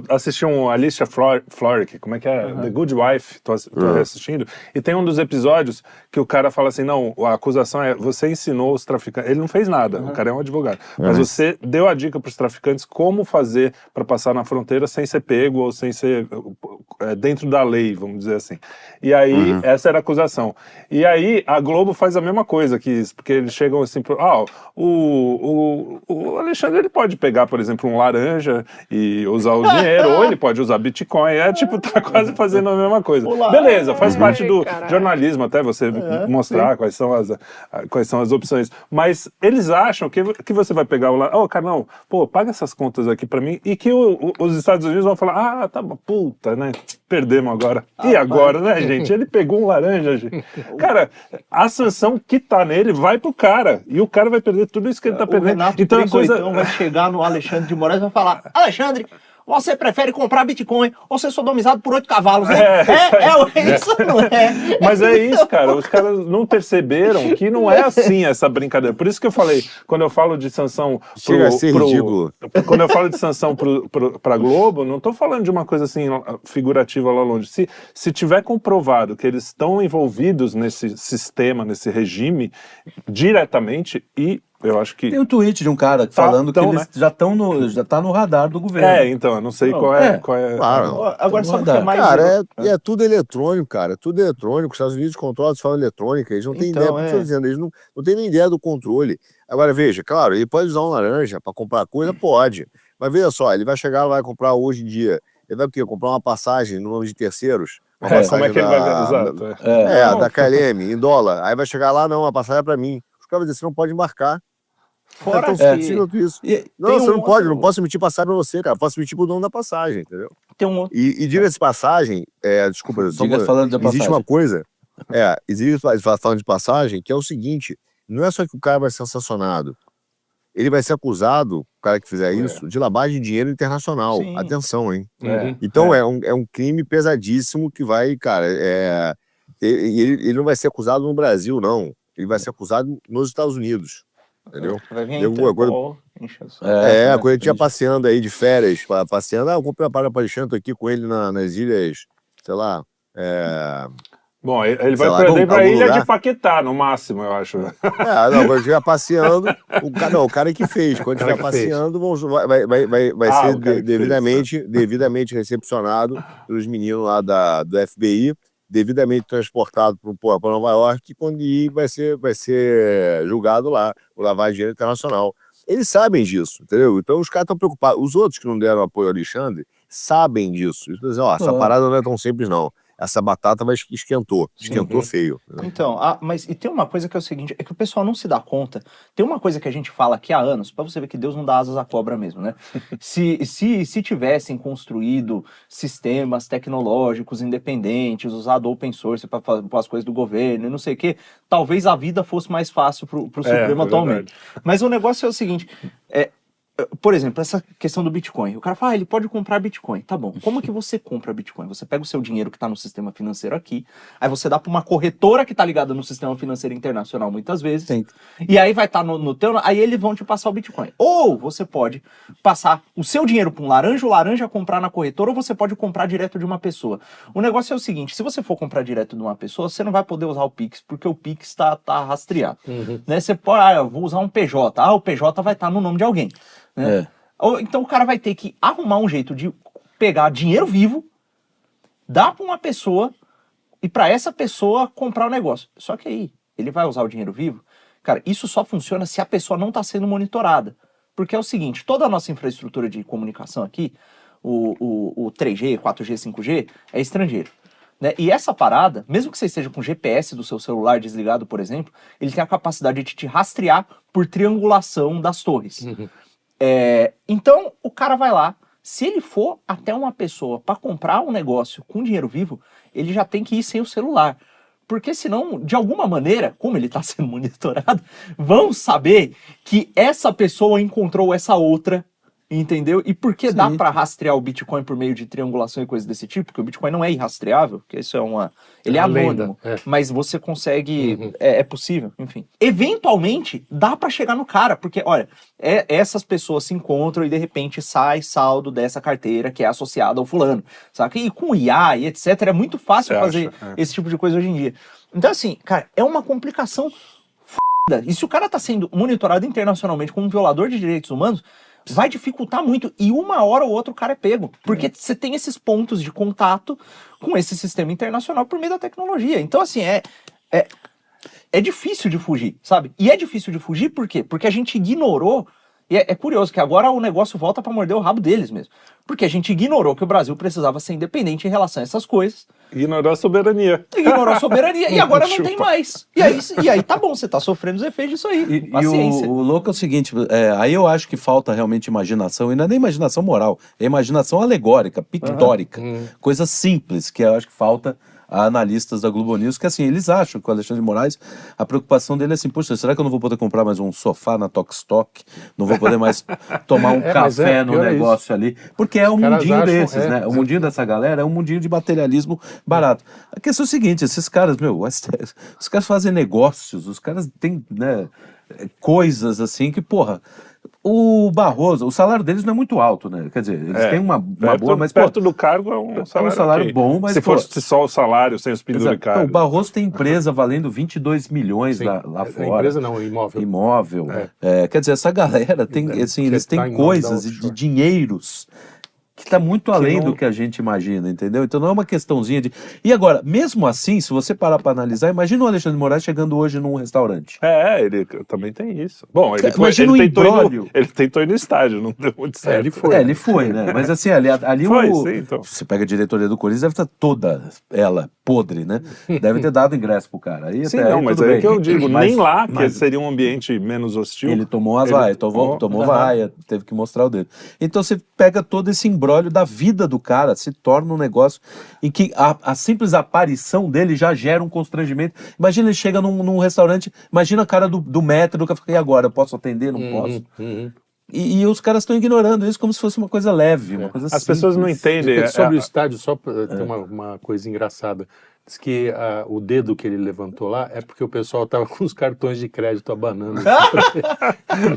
assisti um Alicia Florrick, como é que é? The Good Wife, tô assistindo, e tem um dos episódios que o cara fala assim, não, a acusação é, você ensinou os traficantes, ele não fez nada, o cara é um advogado, mas você deu a dica pros traficantes como fazer para passar na fronteira sem ser pego ou sem ser dentro da lei, vamos dizer assim. E aí, essa era a acusação. E aí, a Globo faz a mesma coisa que porque eles chegam assim, o Alexandre ele pode pegar, por exemplo, um laranja e usar o dinheiro, ou ele pode usar Bitcoin, tá quase fazendo a mesma coisa. Beleza, faz parte do jornalismo até você mostrar quais são as opções, mas eles acham que você vai pegar o laranja, cara, não, paga essas contas aqui pra mim, e que os Estados Unidos vão falar, tá bom, puta, né, perdemos agora. E agora, né, gente? Ele pegou um laranja, gente. Cara, a sanção que tá nele vai pro cara. E o cara vai perder tudo isso que ele tá perdendo. O Renato então vai chegar no Alexandre de Moraes e vai falar, Alexandre, você prefere comprar Bitcoin ou ser sodomizado por 8 cavalos, né? Isso não é. Mas é isso, cara. Os caras não perceberam que não é assim essa brincadeira. Por isso que eu falei, quando eu falo de sanção ridículo. Quando eu falo de sanção pra Globo, não tô falando de uma coisa assim figurativa lá longe. Se tiver comprovado que eles estão envolvidos nesse sistema, nesse regime, diretamente, e eu acho que... Tem um tweet de um cara falando que eles já tá no radar do governo. Então, eu não sei qual é. Claro. Agora, sabe o que é mais... Cara, é tudo eletrônico, cara. Tudo eletrônico. Os Estados Unidos controlam de forma eletrônica. Eles não têm ideia, por que eu tô dizendo, eles não têm nem ideia do controle. Agora, veja, claro, ele pode usar um laranja para comprar coisa? Pode. Mas veja só, ele vai chegar, vai comprar hoje em dia. Ele vai o quê? Comprar uma passagem no nome de terceiros? Como é que ele vai usar? Da KLM, em dólar. Aí vai chegar lá, não, a passagem é para mim. Os caras vão dizer, você não pode embarcar. Fora isso. Não, você não pode, não posso emitir passagem pra você, cara. Posso emitir pro dono da passagem, entendeu? Tem um outro. E diga-se passagem, desculpa, falando de existe passagem. uma coisa, existe falando de passagem, que é o seguinte, não é só que o cara vai ser sancionado, ele vai ser acusado, o cara que fizer isso, de lavagem de dinheiro internacional. Sim. Atenção, hein? Então é um crime pesadíssimo que vai, cara, ele não vai ser acusado no Brasil, não. Ele vai ser acusado nos Estados Unidos. Entendeu? Vai vir quando ele tinha passeando aí de férias, passeando, eu comprei uma parada para Alexandre, tô aqui com ele nas ilhas, sei lá. Bom, ele vai perder pra ilha de Paquetá, no máximo, eu acho. Quando ele estiver passeando, o cara que fez, quando estiver passeando, vai ser devidamente recepcionado pelos meninos lá do FBI, devidamente transportado para Nova York, e quando ir vai ser julgado lá, por lavagem de dinheiro internacional. Eles sabem disso, entendeu? Então os caras estão preocupados. Os outros que não deram apoio ao Alexandre sabem disso. Eles dizem, essa parada não é tão simples, não. Essa batata esquentou feio. Então, mas e tem uma coisa que é o seguinte, é que o pessoal não se dá conta, tem uma coisa que a gente fala aqui há anos, pra você ver que Deus não dá asas à cobra mesmo, né? Se tivessem construído sistemas tecnológicos independentes, usado open source para as coisas do governo e não sei o quê, talvez a vida fosse mais fácil pro Supremo atualmente. Mas o negócio é o seguinte, por exemplo, essa questão do Bitcoin. O cara fala, ele pode comprar Bitcoin. Tá bom. Como que você compra Bitcoin? Você pega o seu dinheiro que está no sistema financeiro aqui, aí você dá para uma corretora que está ligada no sistema financeiro internacional muitas vezes, Sim. E aí vai estar no teu... Aí eles vão te passar o Bitcoin. Ou você pode passar o seu dinheiro para um laranja, o laranja comprar na corretora, ou você pode comprar direto de uma pessoa. O negócio é o seguinte, se você for comprar direto de uma pessoa, você não vai poder usar o Pix, porque o Pix está rastreado. Né? Você pode, eu vou usar um PJ. O PJ vai estar no nome de alguém. Né? Então o cara vai ter que arrumar um jeito de pegar dinheiro vivo, dar para uma pessoa e para essa pessoa comprar o negócio. Só que aí, ele vai usar o dinheiro vivo? Cara, isso só funciona se a pessoa não está sendo monitorada. Porque é o seguinte, toda a nossa infraestrutura de comunicação aqui, o 3G, 4G, 5G, é estrangeiro. Né? E essa parada, mesmo que você esteja com o GPS do seu celular desligado, por exemplo, ele tem a capacidade de te rastrear por triangulação das torres. Então, o cara vai lá, se ele for até uma pessoa para comprar um negócio com dinheiro vivo, ele já tem que ir sem o celular. Porque senão, de alguma maneira, como ele está sendo monitorado, vão saber que essa pessoa encontrou essa outra, entendeu? E por que dá para rastrear o Bitcoin por meio de triangulação e coisas desse tipo? Porque o Bitcoin não é irrastreável, porque isso é uma... Ele é anônimo, mas você consegue... É possível, enfim. Eventualmente, dá para chegar no cara, porque, olha, essas pessoas se encontram e, de repente, sai saldo dessa carteira que é associada ao fulano, saca? E com IA e etc, é muito fácil fazer esse tipo de coisa hoje em dia. Então, assim, cara, é uma complicação f***da. E se o cara tá sendo monitorado internacionalmente como um violador de direitos humanos, vai dificultar muito, e uma hora ou outra o cara é pego, porque você tem esses pontos de contato com esse sistema internacional por meio da tecnologia. Então, assim, é difícil de fugir, sabe? E é difícil de fugir por quê? Porque a gente ignorou, e é curioso que agora o negócio volta para morder o rabo deles mesmo, porque a gente ignorou que o Brasil precisava ser independente em relação a essas coisas. Ignorou a soberania. Ignorou a soberania, e agora não tem mais. E aí tá bom, você tá sofrendo os efeitos disso aí. Paciência. E o louco é o seguinte, aí eu acho que falta realmente imaginação, e não é nem imaginação moral, é imaginação alegórica, pictórica, coisa simples, que eu acho que falta a analistas da Globo News, que assim, eles acham que o Alexandre de Moraes, a preocupação dele é assim, poxa, será que eu não vou poder comprar mais um sofá na Tokstok? Não vou poder mais tomar um café no negócio ali? Porque é um mundinho desses, né? O mundinho dessa galera é um mundinho de materialismo barato. A questão é o seguinte, esses caras, os caras fazem negócios, os caras têm, né, coisas assim que, porra... O Barroso, o salário deles não é muito alto, né? Quer dizer, eles têm uma boa, mas... Perto do cargo é um salário bom, mas... Se fosse só o salário, sem os penduricários. Então, o Barroso tem empresa valendo 22 milhões lá fora. Empresa não, imóvel. Imóvel. Quer dizer, essa galera tem, assim, eles têm coisas de dinheiros que está muito além do que a gente imagina, entendeu? Então não é uma questãozinha de... E agora, mesmo assim, se você parar para analisar, imagina o Alexandre de Moraes chegando hoje num restaurante. Ele também tem isso. Bom, ele tentou ir no estádio, não deu muito certo. Ele foi, né? Mas assim, ali então. Você pega a diretoria do Corinthians, deve estar toda ela podre, né? Deve ter dado ingresso pro cara. Aí, sim, não, mas é que eu digo, nem lá, que seria um ambiente menos hostil. Ele tomou as vaias, tomou vaia, teve que mostrar o dedo. Então você pega todo esse embrólio da vida do cara, se torna um negócio em que a simples aparição dele já gera um constrangimento. Imagina ele chega num restaurante, imagina a cara do maître do café, e agora, eu posso atender? Não posso? E os caras estão ignorando isso como se fosse uma coisa leve, uma coisa simples. As pessoas não entendem. Sobre o estádio, só para ter uma coisa engraçada. Diz que o dedo que ele levantou lá é porque o pessoal tava com os cartões de crédito abanando.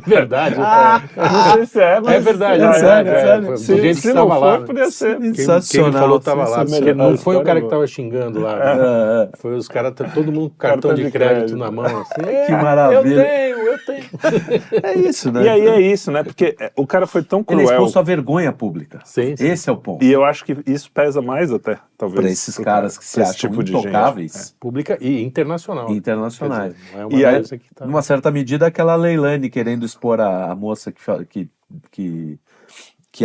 Verdade. Não sei se é, mas... É verdade. É sério. Se gente não estava for, lá. podia ser. Quem me falou estava lá. Não foi o cara que estava xingando lá. Foi os caras, todo mundo com cartão de crédito na mão. Assim, que maravilha. Eu tenho. É isso, né? E aí é isso, né? Porque o cara foi tão cruel. Ele expôs a vergonha pública. Sim. Esse é o ponto. E eu acho que isso pesa mais até, talvez. Para esses caras que se acham intocáveis. Pública e internacional. Internacionais. Dizer, não é uma que tá... Numa certa medida, aquela Leilani querendo expor a moça que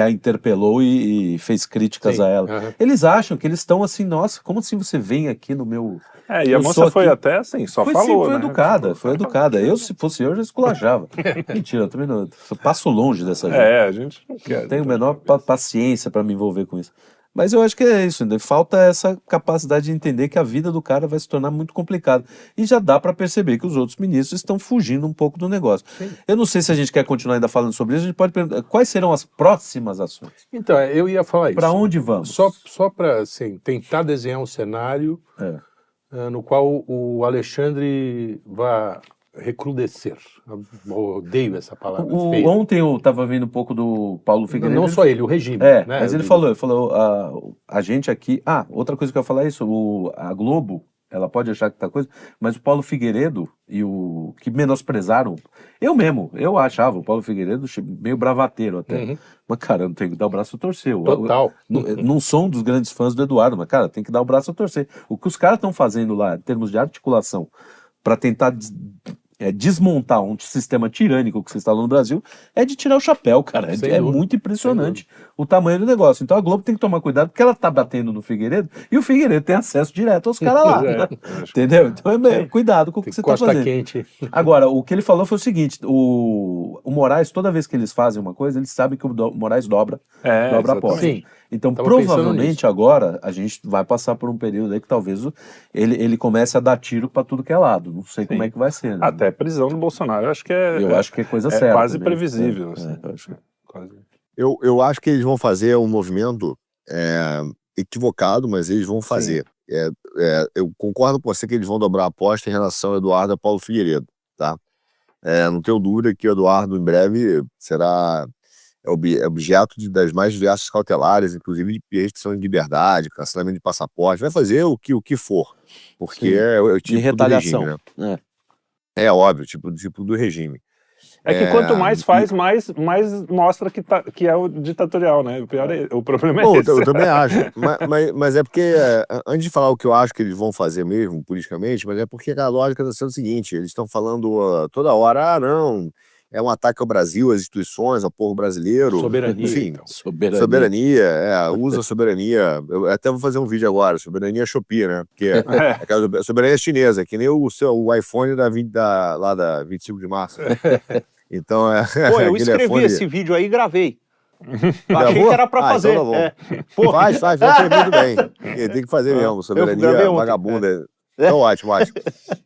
a interpelou e fez críticas a ela. Eles acham que eles estão assim, nossa, como assim você vem aqui no meu... E a moça foi até assim, só falou, foi educada, foi educada. Eu, se fosse eu, já esculachava. Mentira, eu também não... Eu passo longe dessa gente. A gente não quer. Não tenho a menor paciência para me envolver com isso. Mas eu acho que é isso, falta essa capacidade de entender que a vida do cara vai se tornar muito complicada. E já dá para perceber que os outros ministros estão fugindo um pouco do negócio. Sim. Eu não sei se a gente quer continuar ainda falando sobre isso, a gente pode perguntar quais serão as próximas ações. Então, eu ia falar isso. Para onde vamos? Só para assim, tentar desenhar um cenário no qual o Alexandre vai recrudescer. Eu odeio essa palavra. Ontem eu estava vendo um pouco do Paulo Figueiredo. Não só ele, o regime. Né? Mas ele falou, a gente aqui... outra coisa que eu ia falar é isso, a Globo, ela pode achar que tá coisa, mas o Paulo Figueiredo e o que menosprezaram, eu achava o Paulo Figueiredo meio bravateiro até. Mas, cara, não tem que dar o braço a torcer. Total. Não sou um dos grandes fãs do Eduardo, mas, cara, tem que dar o braço a torcer. O que os caras estão fazendo lá, em termos de articulação, para tentar desmontar um sistema tirânico que se instalou no Brasil, é de tirar o chapéu, cara. É muito impressionante o tamanho do negócio. Então a Globo tem que tomar cuidado, porque ela tá batendo no Figueiredo, e o Figueiredo tem acesso direto aos caras lá. Entendeu? Então cuidado com o que você tá fazendo. Quente. Agora, o que ele falou foi o seguinte, o Moraes, toda vez que eles fazem uma coisa, eles sabem que o Moraes dobra a aposta. Sim. Então, Tava provavelmente agora a gente vai passar por um período aí que talvez ele comece a dar tiro para tudo que é lado. Não sei como é que vai ser. Né? Até prisão do Bolsonaro, eu acho que é coisa certa. Quase né? previsível. Assim, quase. Eu acho que eles vão fazer um movimento equivocado, mas eles vão fazer. Eu concordo com você que eles vão dobrar a aposta em relação ao Eduardo e Paulo Figueiredo, tá? Não tenho dúvida que o Eduardo, em breve, será objeto das mais diversas cautelares, inclusive de restrição de liberdade, cancelamento de passaporte, vai fazer o que for, porque é o tipo de retaliação. do regime, né? É óbvio, tipo do regime. É que quanto mais faz, mais mostra que é o ditatorial, né? O problema é esse. Eu também acho. Mas é porque, antes de falar o que eu acho que eles vão fazer mesmo, politicamente, mas é porque a lógica está sendo o seguinte, eles estão falando toda hora, não, é um ataque ao Brasil, às instituições, ao povo brasileiro. Soberania. Enfim, então. soberania, usa a soberania. Eu até vou fazer um vídeo agora, soberania Shopee, né? Porque a soberania soberania que nem o iPhone lá da 25 de março. Então, Pô, eu escrevi esse vídeo aí e gravei. Eu achei que era pra fazer. Então tá bom. Faz muito bem. Tem que fazer mesmo, soberania vagabunda. Então, ótimo.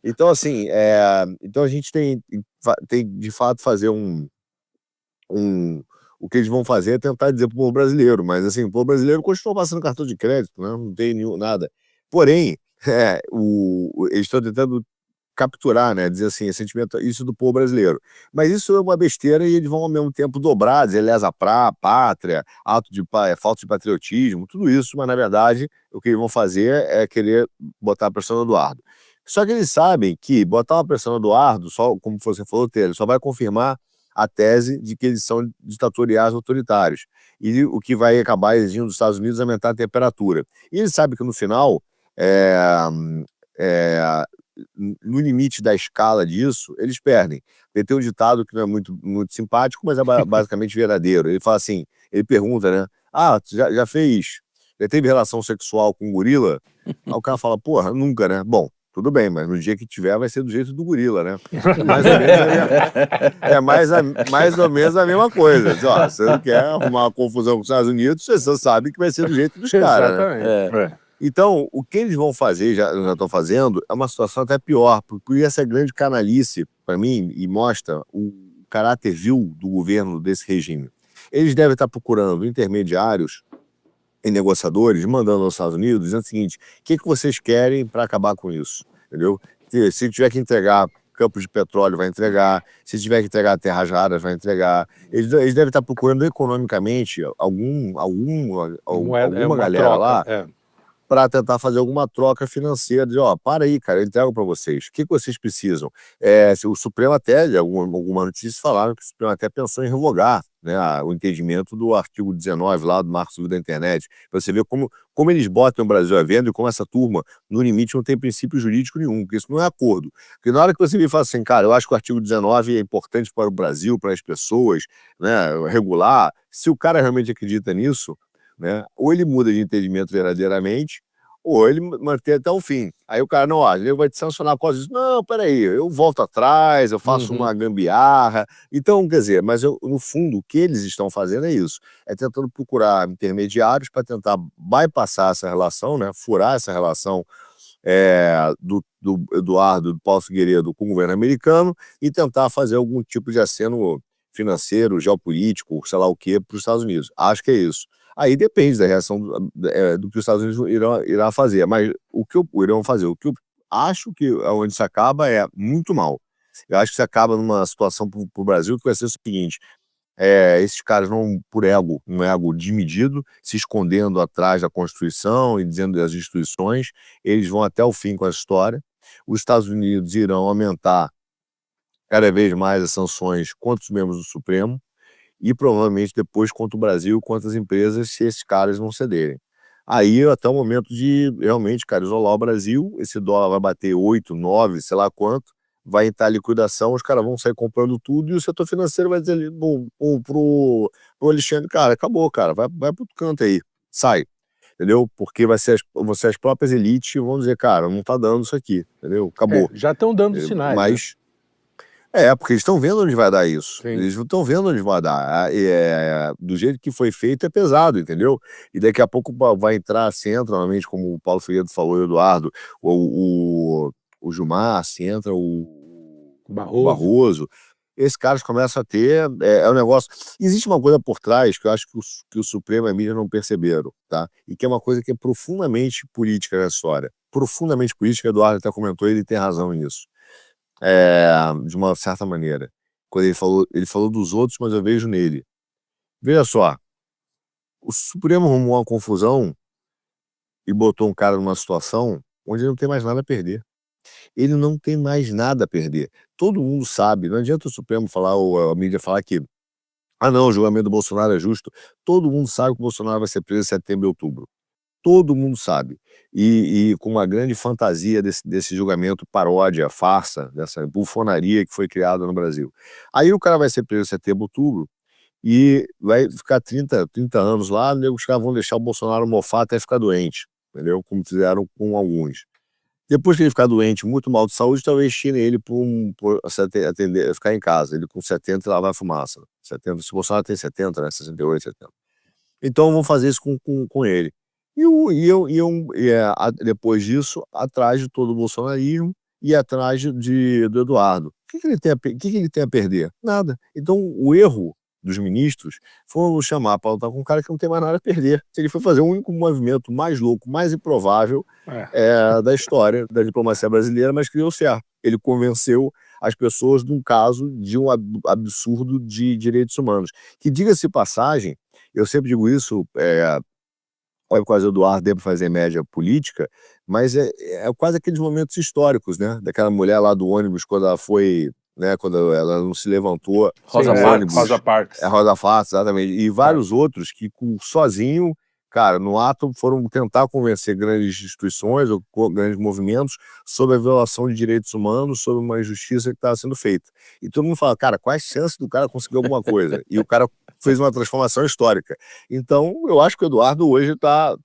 Então, assim, então a gente tem de fato fazer o que eles vão fazer é tentar dizer pro povo brasileiro, mas assim, o povo brasileiro continua passando cartão de crédito, né? Não tem nada. Porém, eles estão tentando capturar, né, dizer assim, sentimento, isso do povo brasileiro. Mas isso é uma besteira e eles vão ao mesmo tempo dobrar, dizer lesa pátria, falta de patriotismo, tudo isso, mas na verdade o que eles vão fazer é querer botar a pressão no Eduardo. Só que eles sabem que botar uma pressão no Eduardo, só como você falou, Taylor, só vai confirmar a tese de que eles são ditatoriais autoritários. E o que vai acabar exigindo dos Estados Unidos é aumentar a temperatura. E eles sabem que no final, no limite da escala disso, eles perdem. Tem um ditado que não é muito, muito simpático, mas é basicamente verdadeiro. Ele fala assim, ele pergunta, né? Já teve relação sexual com um gorila? Aí o cara fala, porra, nunca, né? Bom, tudo bem, mas no dia que tiver vai ser do jeito do gorila, né? Mais ou menos a mesma coisa. Você não quer arrumar uma confusão com os Estados Unidos, você só sabe que vai ser do jeito dos caras. Exatamente. Né? Então, o que eles vão fazer, já estão fazendo, é uma situação até pior, porque essa grande canalice, para mim, e mostra o caráter vil do governo desse regime. Eles devem estar procurando intermediários e negociadores, mandando aos Estados Unidos, dizendo o seguinte, o que vocês querem para acabar com isso? Entendeu? Se tiver que entregar campos de petróleo, vai entregar. Se tiver que entregar terras raras, vai entregar. Eles devem estar procurando economicamente alguma galera troca, lá para tentar fazer alguma troca financeira, dizer, para aí, cara, eu entrego para vocês. O que vocês precisam? O Supremo até, alguma notícia falaram que o Supremo até pensou em revogar, né, o entendimento do artigo 19 lá do Marco Civil da Internet, para você ver como eles botam o Brasil à venda e como essa turma, no limite, não tem princípio jurídico nenhum, porque isso não é acordo. Porque na hora que você me fala assim, cara, eu acho que o artigo 19 é importante para o Brasil, para as pessoas, né, regular, se o cara realmente acredita nisso, né, ou ele muda de entendimento verdadeiramente, ou ele mantém até o fim. Aí o cara, não, ele vai te sancionar por causa disso. Não, peraí, eu volto atrás, eu faço uma gambiarra. Então, quer dizer, mas no fundo, o que eles estão fazendo é isso. É tentando procurar intermediários para tentar bypassar essa relação, né, furar essa relação do Eduardo, do Paulo Figueiredo com o governo americano e tentar fazer algum tipo de aceno financeiro, geopolítico, sei lá o que, para os Estados Unidos. Acho que é isso. Aí depende da reação do que os Estados Unidos irá fazer. Mas o que irão fazer? O que eu acho que onde se acaba é muito mal. Eu acho que se acaba numa situação para o Brasil que vai ser o seguinte: esses caras vão por ego, um ego desmedido, se escondendo atrás da Constituição e dizendo das instituições, eles vão até o fim com a história. Os Estados Unidos irão aumentar cada vez mais as sanções contra os membros do Supremo, e provavelmente depois contra o Brasil, contra as empresas, se esses caras não cederem. Aí até o momento de realmente, cara, isolar o Brasil, esse dólar vai bater 8, 9, sei lá quanto, vai entrar liquidação, os caras vão sair comprando tudo e o setor financeiro vai dizer pro Alexandre, cara, acabou, cara, vai pro canto aí, sai, entendeu? Porque vai ser as próprias elites vão dizer, cara, não tá dando isso aqui, entendeu? Acabou. Já estão dando sinais, mas... né? Porque eles estão vendo onde vai dar isso. Sim. Eles estão vendo onde vai dar. Do jeito que foi feito é pesado, entendeu? E daqui a pouco vai entrar, se entra, normalmente, como o Paulo Figueiredo falou, o Eduardo, o Gilmar, se entra o Barroso. Esses caras começam a ter, um negócio... Existe uma coisa por trás que eu acho que o Supremo e a mídia não perceberam, tá? E que é uma coisa que é profundamente política na história. Profundamente política, o Eduardo até comentou, ele tem razão nisso. De uma certa maneira. Quando ele falou dos outros, mas eu vejo nele. Veja só, o Supremo arrumou uma confusão e botou um cara numa situação onde ele não tem mais nada a perder. Ele não tem mais nada a perder. Todo mundo sabe, não adianta o Supremo falar ou a mídia falar que não, o julgamento do Bolsonaro é justo. Todo mundo sabe que o Bolsonaro vai ser preso em setembro e outubro. Todo mundo sabe. E com uma grande fantasia desse julgamento paródia, farsa, dessa bufonaria que foi criada no Brasil. Aí o cara vai ser preso em setembro, outubro, e vai ficar 30 anos lá, os caras vão deixar o Bolsonaro mofar até ficar doente, entendeu? Como fizeram com alguns. Depois que ele ficar doente, muito mal de saúde, talvez tire ele ficar em casa. Ele com 70 lá vai fumaça. 70, se o Bolsonaro tem 70, né? 68, 70. Então vão fazer isso com ele. Depois disso, atrás de todo o bolsonarismo e atrás do Eduardo. O que ele tem a perder? Nada. Então, o erro dos ministros foi chamar para lutar com um cara que não tem mais nada a perder. Ele foi fazer o único movimento mais louco, mais improvável da história da diplomacia brasileira, mas que deu certo. Ele convenceu as pessoas de um caso de um absurdo de direitos humanos. Que, diga-se passagem, eu sempre digo isso... Olha, quase o Eduardo deve fazer média política, mas é quase aqueles momentos históricos, né? Daquela mulher lá do ônibus, quando ela foi, né? Quando ela não se levantou. Rosa Parks. Rosa Parks, exatamente. E vários outros que, sozinho, cara, no ato foram tentar convencer grandes instituições ou grandes movimentos sobre a violação de direitos humanos, sobre uma injustiça que estava sendo feita. E todo mundo fala, cara, quais chances do cara conseguir alguma coisa? E o cara fez uma transformação histórica. Então, eu acho que o Eduardo hoje está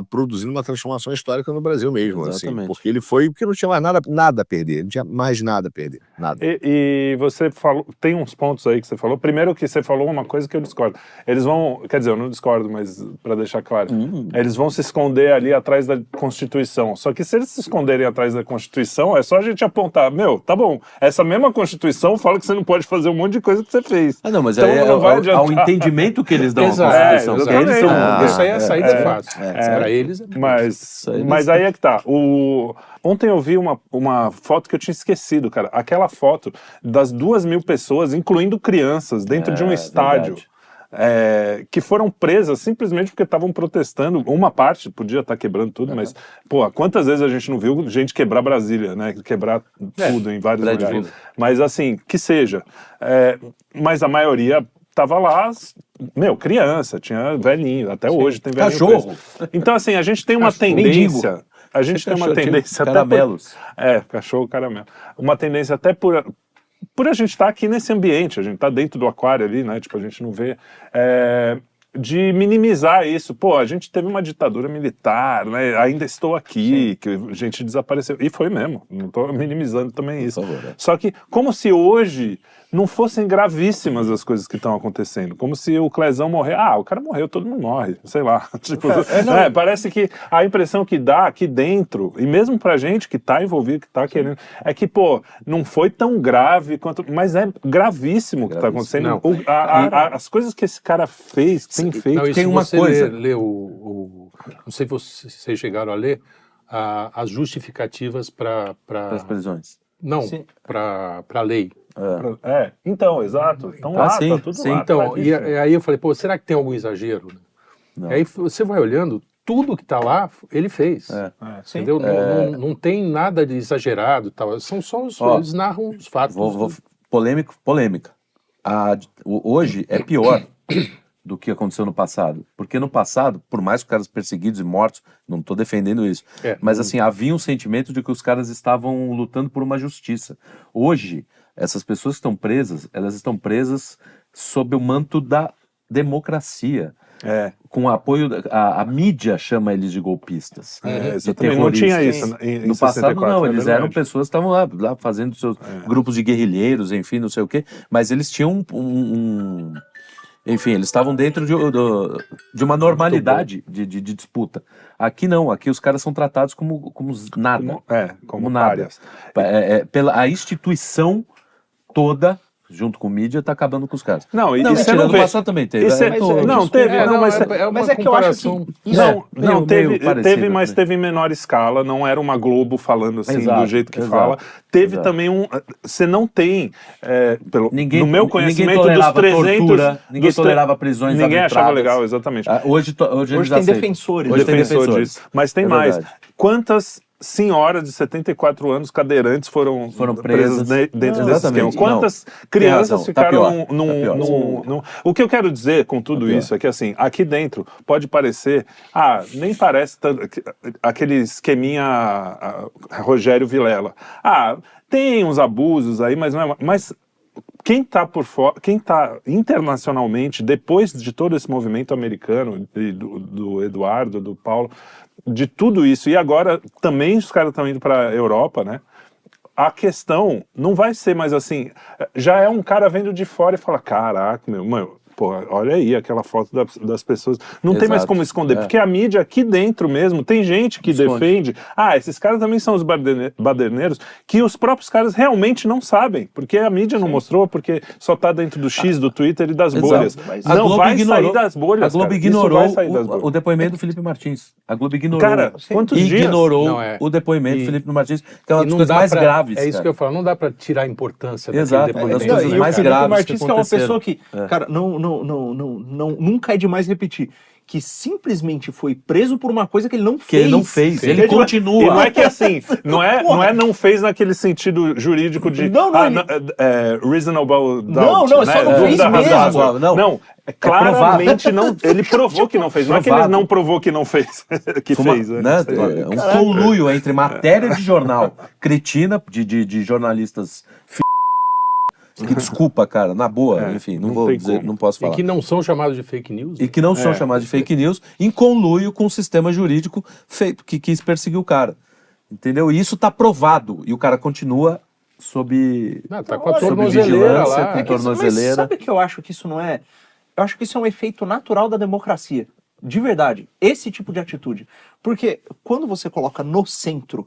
produzindo uma transformação histórica no Brasil mesmo, assim, porque não tinha mais nada a perder, não tinha mais nada a perder, nada. E você falou, tem uns pontos aí que você falou. Primeiro que você falou uma coisa que eu discordo. Eles vão, quer dizer, eu não discordo, mas para deixar claro, eles vão se esconder ali atrás da Constituição. Só que se eles se esconderem atrás da Constituição, é só a gente apontar, tá bom, essa mesma Constituição fala que você não pode fazer um monte de coisa que você fez. Não, mas então, não vai adiantar. ao entendimento que eles dão à Constituição. Isso aí é a saída fácil. Para eles mas aí é que tá. Ontem eu vi uma foto que eu tinha esquecido, cara. Aquela foto das 2.000 pessoas, incluindo crianças, dentro de um estádio. Que foram presas simplesmente porque estavam protestando. Uma parte podia estar quebrando tudo, mas, pô, quantas vezes a gente não viu gente quebrar Brasília, né? Quebrar tudo em vários lugares. Mas assim, que seja. Mas a maioria tava lá, criança, tinha velhinho, até hoje tem velhinho. Cachorro. Preso. Então, assim, a gente tem uma tendência. A gente tem uma tendência até caramelos. Cachorro, caramelo. Uma tendência até por a gente estar aqui nesse ambiente, a gente tá dentro do aquário ali, né? Tipo, a gente não vê. De minimizar isso. Pô, a gente teve uma ditadura militar, né? Ainda estou aqui, que a gente desapareceu. E foi mesmo, não estou minimizando também isso. Só que, como se hoje não fossem gravíssimas as coisas que estão acontecendo. Como se o Clezão morrer. O cara morreu, todo mundo morre. Sei lá. Tipo, parece que a impressão que dá aqui dentro, e mesmo pra gente que tá envolvido, que tá querendo, é que, pô, não foi tão grave quanto... Mas é gravíssimo o que tá acontecendo. As coisas que esse cara fez, tem feito... Não, tem uma coisa... Não sei se vocês chegaram a ler as justificativas para as prisões. Não, para a lei. Então, exato. Então lá, tá tudo lá. Então, e aí eu falei, pô, será que tem algum exagero? E aí você vai olhando, tudo que tá lá, ele fez. Entendeu? Não tem nada de exagerado. Tal. São só eles narram os fatos. Polêmica. Hoje é pior do que aconteceu no passado. Porque no passado, por mais que os caras perseguidos e mortos, não estou defendendo isso, mas assim, havia um sentimento de que os caras estavam lutando por uma justiça. Hoje, essas pessoas que estão presas, elas estão presas sob o manto da democracia. com o apoio, a mídia chama eles de golpistas. Exatamente, não tinha isso no passado, 64, não, eles eram pessoas que estavam lá fazendo seus grupos de guerrilheiros, enfim, não sei o quê, mas eles tinham enfim, eles estavam dentro de uma normalidade de disputa. Aqui não, aqui os caras são tratados como nada. Como nada. A instituição toda, junto com o mídia, tá acabando com os caras. Não, e você não vê. Passado também teve. Mas é que eu acho que... Mas teve em menor escala, não era uma Globo falando assim, do jeito que fala. Teve também você não tem, no meu conhecimento, dos 300... Tortura, ninguém tolerava prisões arbitradas. Ninguém achava legal, exatamente. Hoje tem defensores. Hoje tem defensores disso. Mas tem mais. Quantas senhoras de 74 anos cadeirantes foram presas dentro desse esquema? Quantas crianças ficaram O que eu quero dizer com tudo isso é que, assim, aqui dentro pode parecer, nem parece aquele esqueminha Rogério Vilela. Tem uns abusos aí, mas não é... Mas quem está por fora, quem está internacionalmente, depois de todo esse movimento americano, do Eduardo, do Paulo, de tudo isso, e agora também os caras estão indo para a Europa, né? A questão não vai ser mais assim, já é um cara vendo de fora e fala, caraca, mano, pô, olha aí aquela foto das pessoas. Não tem mais como esconder, porque a mídia aqui dentro mesmo, tem gente que defende, esses caras também são os baderneiros, que os próprios caras realmente não sabem, porque a mídia não mostrou, porque só tá dentro do X, do Twitter e das bolhas. Não vai sair das bolhas, a Globo ignorou o depoimento do Felipe Martins. A Globo ignorou. Cara, quantos dias? Ignorou o depoimento do Felipe Martins, que é uma das coisas mais graves. É isso que eu falo, não dá pra tirar a importância daquele depoimento. É das coisas mais graves. O Martins que é uma pessoa que, cara, nunca é demais repetir, que simplesmente foi preso por uma coisa que ele não fez. Que ele não fez, ele continua. E não é que assim, não fez naquele sentido jurídico de reasonable doubt. Não, só não fez mesmo. Não, claramente não, ele provou que não fez, não é que ele não provou que não fez, que fez. Um conluio entre matéria de jornal cretina, de jornalistas que desculpa, cara, na boa, enfim, não vou dizer, não posso falar. E que não são chamados de fake news. E que não são chamados de fake news, em conluio com o sistema jurídico feito, que quis perseguir o cara. Entendeu? E isso tá provado. E o cara continua sob com a tornozeleira lá. Mas sabe que eu acho que isso não é... Eu acho que isso é um efeito natural da democracia. De verdade. Esse tipo de atitude. Porque quando você coloca no centro...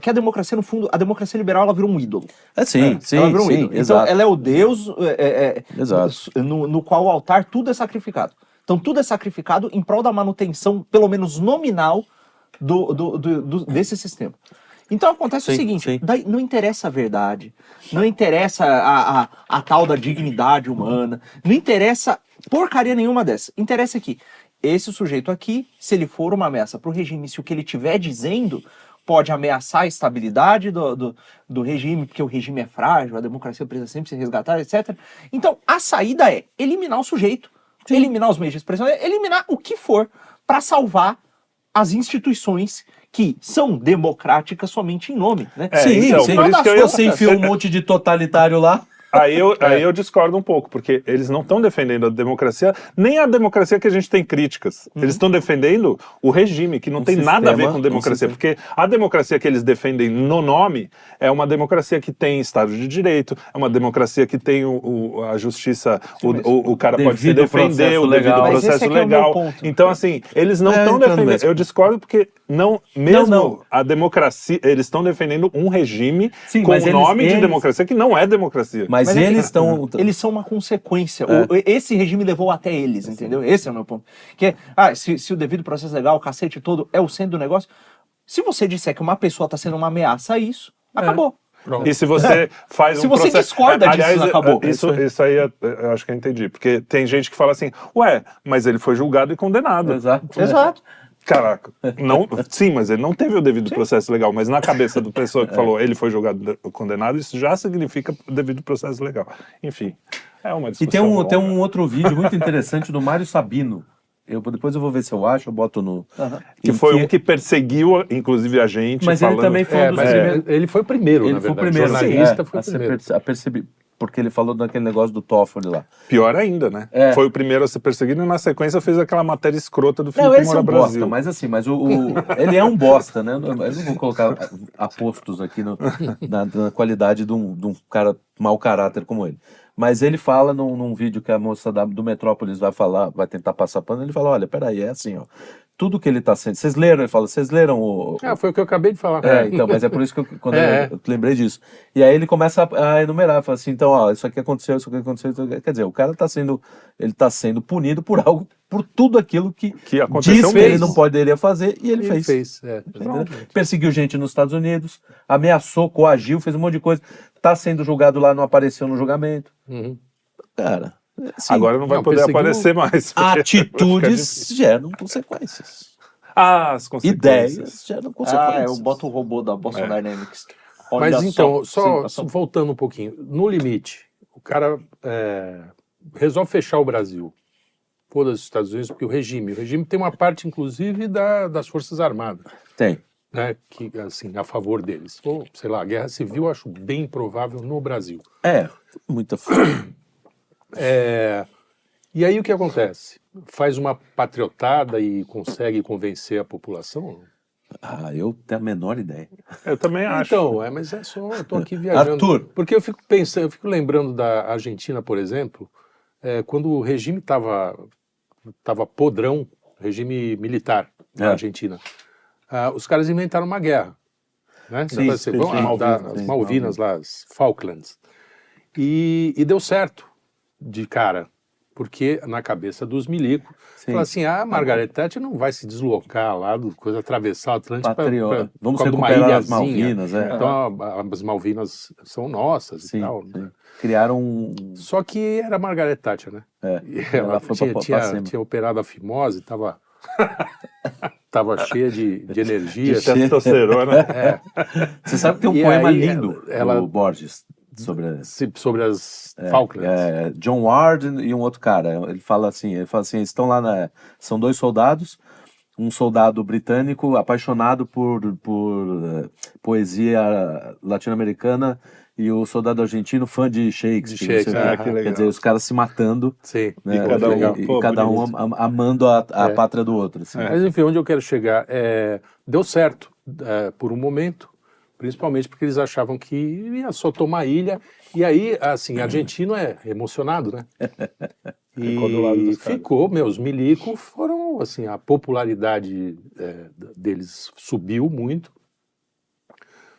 Que a democracia, no fundo, a democracia liberal, ela virou um ídolo. Sim, ela virou um ídolo. Então, exato. ela é o Deus no qual o altar tudo é sacrificado. Então, tudo é sacrificado em prol da manutenção, pelo menos nominal, desse sistema. Então, acontece o seguinte, daí não interessa a verdade, não interessa a tal da dignidade humana, não interessa porcaria nenhuma dessa. Interessa que esse sujeito aqui, se ele for uma ameaça para o regime, se o que ele estiver dizendo... pode ameaçar a estabilidade do regime, porque o regime é frágil, a democracia precisa sempre ser resgatada, etc. Então, a saída é eliminar o sujeito, eliminar os meios de expressão, eliminar o que for para salvar as instituições que são democráticas somente em nome. Né? Por isso que você enfiou um monte de totalitário lá. Aí eu discordo um pouco, porque eles não estão defendendo a democracia, nem a democracia que a gente tem críticas. Eles estão defendendo o regime, que não tem nada a ver com democracia. Porque a democracia que eles defendem no nome é uma democracia que tem Estado de Direito, é uma democracia que tem a justiça, o cara pode se defender, o devido processo legal. Então, assim, eles não estão defendendo. Eu discordo porque a democracia, eles estão defendendo um regime com o nome de democracia que não é democracia. Mas eles estão... Eles são uma consequência. Esse regime levou até eles, entendeu? Esse é o meu ponto. Que se o devido processo legal, o cacete todo, é o centro do negócio, se você disser que uma pessoa está sendo uma ameaça a isso, acabou. Pronto. E se você faz se você discorda disso, acabou. Isso aí eu acho que eu entendi. Porque tem gente que fala assim, mas ele foi julgado e condenado. Exato. Caraca, sim, mas ele não teve o devido processo legal, mas na cabeça da pessoa que falou ele foi julgado condenado, isso já significa devido processo legal. Enfim, é uma discussão. E tem um outro vídeo muito interessante do Mário Sabino. Depois eu vou ver se eu acho, eu boto no... Que foi um que perseguiu, inclusive, a gente. Mas falando... ele também foi ele foi o primeiro, na verdade. Foi o primeiro. Jornalista foi o primeiro. porque ele falou daquele negócio do Toffoli lá. Pior ainda, né? Foi o primeiro a ser perseguido e na sequência fez aquela matéria escrota do Felipe Moura Brasil. Bosta, mas ele é um bosta, né? Eu não vou colocar apostos aqui na qualidade de um cara mau caráter como ele. Mas ele fala num vídeo que a moça do Metrópolis vai tentar passar pano, ele fala, olha, peraí, é assim, ó. Tudo que ele está sendo... Vocês leram? Ele fala, vocês leram o... Foi o que eu acabei de falar. Então, mas é por isso que eu lembrei disso. E aí ele começa a enumerar, fala assim, então, ó, isso aqui aconteceu, isso aqui aconteceu. Quer dizer, o cara está sendo punido por tudo aquilo que aconteceu, diz que ele não poderia fazer, e ele fez. Perseguiu gente nos Estados Unidos, ameaçou, coagiu, fez um monte de coisa. Está sendo julgado lá, não apareceu no julgamento. Cara... Sim, agora não vai poder aparecer mais. Atitudes geram consequências. As consequências. Ideias geram consequências. Eu boto o robô da Boston Dynamics. Mas então, só voltando um pouquinho. No limite, o cara resolve fechar o Brasil. Foda-se os Estados Unidos, porque o regime tem uma parte, inclusive, das Forças Armadas. Tem. Né, que, assim, a favor deles. Ou, sei lá, a guerra civil eu acho bem provável no Brasil. Muita E aí o que acontece? Faz uma patriotada e consegue convencer a população? Eu tenho a menor ideia. Eu também acho. Então, mas eu tô aqui viajando. Arthur. Porque eu fico lembrando da Argentina, por exemplo, quando o regime tava podrão, regime militar na Argentina, os caras inventaram uma guerra. Né? Sim, as Malvinas lá, as Falklands. E deu certo. De cara, porque na cabeça dos milicos, fala assim, a Margaret Thatcher não vai se deslocar lá, atravessar o Atlântico para vamos recuperar as Malvinas. Então as Malvinas são nossas e tal. Né? Criaram Só que era a Margaret Thatcher, né? Ela tinha operado a fimose, estava cheia de energia. De testosterona. Você sabe que tem um poema lindo do Borges, sobre as Falklands. John Ward e um outro cara. Ele fala assim, estão lá são dois soldados, um soldado britânico apaixonado por poesia latino-americana e o soldado argentino fã de Shakespeare. Que legal. Quer dizer, os caras se matando. Sim. Né, e cada um amando a pátria do outro. Assim. Mas enfim, onde eu quero chegar deu certo por um momento, principalmente porque eles achavam que ia só tomar a ilha. E aí, assim, argentino é emocionado, né? E ficou, os milicos foram, assim, a popularidade deles subiu muito.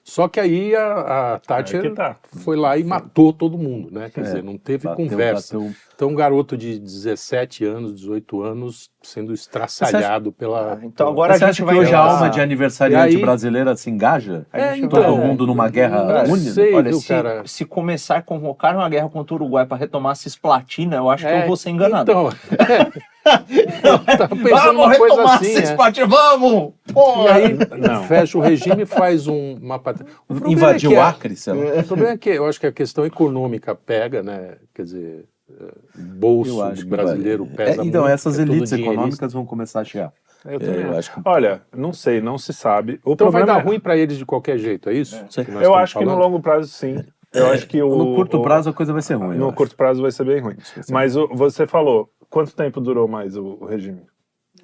Só que aí a Thatcher foi lá e matou todo mundo, né? Quer dizer, não teve conversa. Então, um garoto de 17 anos, 18 anos, sendo estraçalhado pela... Então, agora a gente vai... Hoje a alma de aniversariante brasileira se engaja? Todo mundo numa guerra única? Olha, se começar a convocar uma guerra contra o Uruguai para retomar a Cisplatina, eu acho que eu vou ser enganado. Então... vamos retomar assim, Cisplatina, vamos! E aí, fecha o regime e faz uma... Invadiu o Acre, sei lá. O problema é que eu acho que a questão econômica pega, né? Quer dizer... bolso brasileiro pesa muito. Então, essas elites econômicas vão começar a chegar. Eu acho que... Olha, não sei, não se sabe. Então vai dar ruim para eles de qualquer jeito, é isso? Eu acho que no longo prazo, sim. Eu acho que no curto prazo a coisa vai ser ruim. No curto prazo vai ser bem ruim. Mas você falou, quanto tempo durou mais o regime?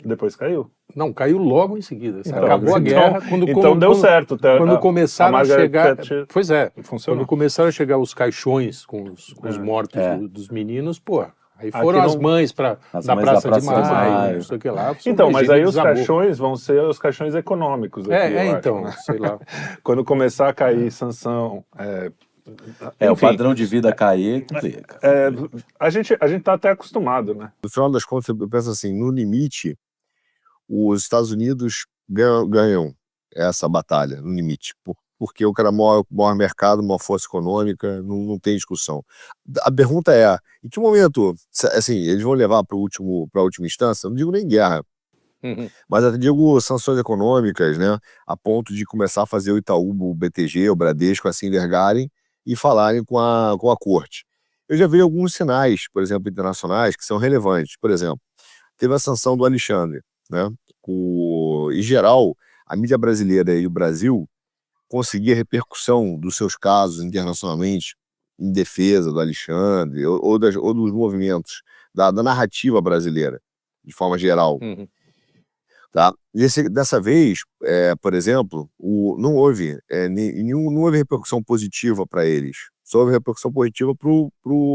Depois caiu? Não, caiu logo em seguida. Acabou a guerra. Então deu certo. Quando começaram a chegar... Pois é. Funcionou. Quando começaram a chegar os caixões com os mortos dos meninos, aí foram as mães da Praça de Maio, não sei o que lá. Então, mas aí os caixões vão ser os caixões econômicos. Então, sei lá. Quando começar a cair sanção... o padrão de vida cair, a gente tá até acostumado, né? No final das contas, eu penso assim, no limite, os Estados Unidos ganham essa batalha, no limite, porque o cara maior mercado, maior força econômica, não tem discussão. A pergunta é, em que momento, assim, eles vão levar para a última instância? Não digo nem guerra, mas até digo sanções econômicas, né? A ponto de começar a fazer o Itaú, o BTG, o Bradesco, assim, envergarem e falarem com a corte. Eu já vi alguns sinais, por exemplo, internacionais, que são relevantes. Por exemplo, teve a sanção do Alexandre, né? Em geral, a mídia brasileira e o Brasil conseguia repercussão dos seus casos internacionalmente em defesa do Alexandre, ou dos movimentos, da narrativa brasileira, de forma geral. Tá? Dessa vez, por exemplo, não houve repercussão positiva para eles. Só houve repercussão positiva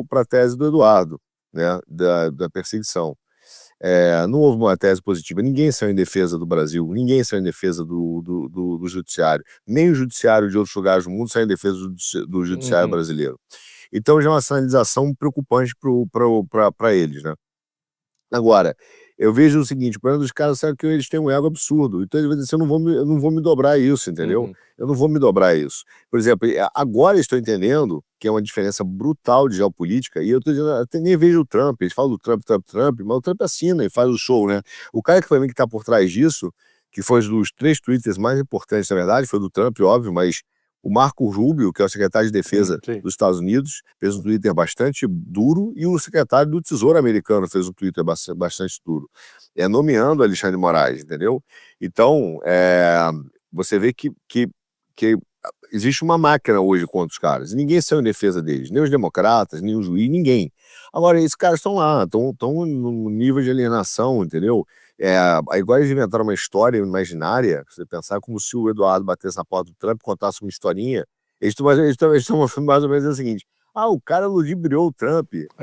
para a tese do Eduardo, né, da perseguição. Não houve uma tese positiva. Ninguém saiu em defesa do Brasil, ninguém saiu em defesa do judiciário. Nem o judiciário de outros lugares do mundo saiu em defesa do judiciário brasileiro. Então já é uma sinalização preocupante para eles, né? Agora, eu vejo o seguinte: o problema dos caras é que eles têm um ego absurdo. Então eles vão dizer assim, eu não vou me dobrar a isso, entendeu? Eu não vou me dobrar a isso. Por exemplo, agora estou entendendo que é uma diferença brutal de geopolítica, e eu estou dizendo, até nem vejo o Trump, eles falam do Trump, mas o Trump assina e faz o show, né? O cara que está por trás disso, que foi um dos 3 twitters mais importantes, na verdade, foi do Trump, óbvio, mas o Marco Rubio, que é o secretário de Defesa dos Estados Unidos, fez um Twitter bastante duro, e o secretário do Tesouro americano fez um Twitter bastante duro, nomeando Alexandre de Moraes, entendeu? Então, você vê que existe uma máquina hoje contra os caras, e ninguém saiu em defesa deles, nem os democratas, nem o juiz, ninguém. Agora, esses caras estão lá, estão no nível de alienação, entendeu? Igual eles inventaram uma história imaginária, você pensar como se o Eduardo batesse na porta do Trump e contasse uma historinha, eles estão mais ou menos o seguinte: o cara ludibriou o Trump. Se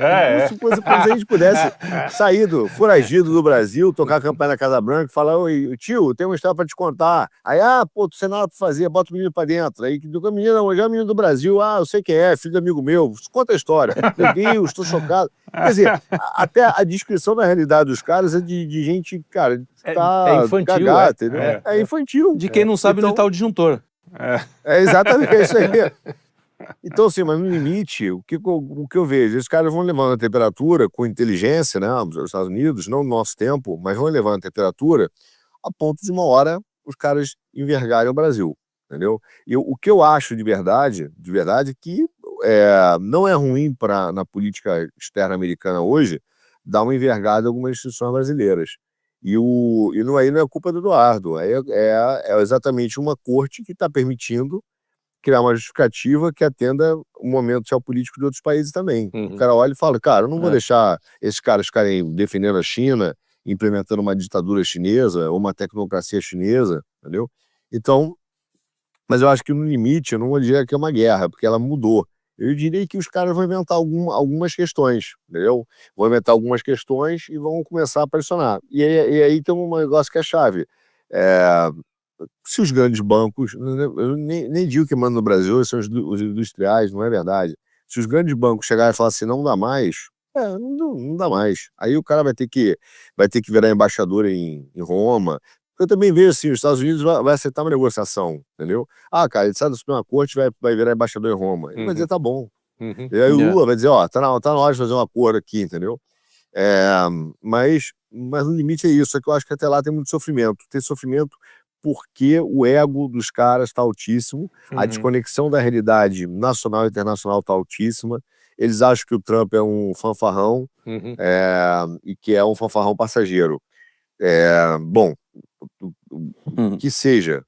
a gente pudesse sair foragido do Brasil, tocar a campanha na Casa Branca e falar: oi, tio, tem uma história pra te contar. Aí, tu sem nada pra fazer, bota o menino pra dentro. Aí, a menina, já é o menino do Brasil, eu sei quem é, filho de amigo meu, conta a história. Meu Deus, tô chocado. Quer dizer, até a descrição da realidade dos caras é de gente, cara, infantil, cagada, entendeu? É infantil. De quem não sabe onde tá o disjuntor. Exatamente, é isso aí. Então, assim, mas no limite, o que eu vejo, esses caras vão levando a temperatura com inteligência, né, os Estados Unidos, não no nosso tempo, mas vão levando a temperatura a ponto de uma hora os caras envergarem o Brasil, entendeu? E o que eu acho de verdade que não é ruim na política externa americana hoje dar uma envergada em algumas instituições brasileiras. E aí não é culpa do Eduardo, é exatamente uma corte que está permitindo criar uma justificativa que atenda o momento geopolítico de outros países também. O cara olha e fala: cara, eu não vou deixar esses caras ficarem defendendo a China, implementando uma ditadura chinesa ou uma tecnocracia chinesa, entendeu? Então, mas eu acho que no limite, eu não vou dizer que é uma guerra, porque ela mudou. Eu diria que os caras vão inventar algumas questões, entendeu? Vão inventar algumas questões e vão começar a pressionar. E aí tem um negócio que é chave. Se os grandes bancos, eu nem digo que mandam no Brasil, são os industriais, não é verdade. Se os grandes bancos chegarem e falar assim, não dá mais, não dá mais. Aí o cara vai ter que virar embaixador em Roma. Eu também vejo assim, os Estados Unidos vai aceitar uma negociação, entendeu? Cara, ele sai da Suprema Corte e vai virar embaixador em Roma. Ele vai dizer, tá bom. E aí o Lula vai dizer, tá na hora de fazer um acordo aqui, entendeu? Mas no limite é isso, é que eu acho que até lá tem muito sofrimento. Tem sofrimento porque o ego dos caras está altíssimo, a desconexão da realidade nacional e internacional está altíssima, eles acham que o Trump é um fanfarrão e que é um fanfarrão passageiro. Bom, que seja,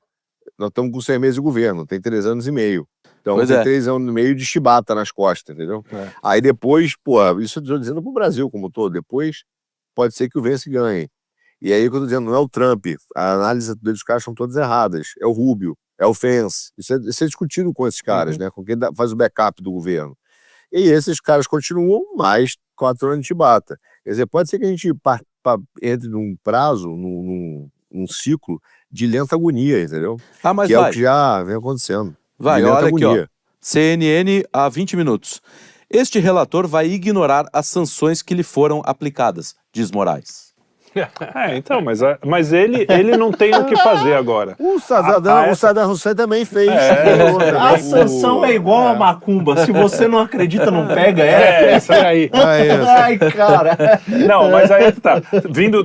nós estamos com 6 meses de governo, tem 3 anos e meio. Então tem 3 anos e meio de chibata nas costas, entendeu? Aí depois, isso eu estou dizendo para o Brasil como um todo, depois pode ser que o Vence ganhe. E aí o que eu tô dizendo, não é o Trump, a análise dos caras são todas erradas, é o Rubio, é o Vence, isso é discutido com esses caras, né, com quem faz o backup do governo. E esses caras continuam mais 4 anos de chibata. Quer dizer, pode ser que a gente entre num prazo, num ciclo de lenta agonia, entendeu? Mas que é o que já vem acontecendo. Olha agonia. Aqui, CNN há 20 minutos. Este relator vai ignorar as sanções que lhe foram aplicadas, diz Moraes. Então, mas ele não tem o que fazer agora. O Saddam Hussein também fez. A sanção é igual a macumba. Se você não acredita, não pega. Isso aí. Ai, cara. Não, mas aí tá.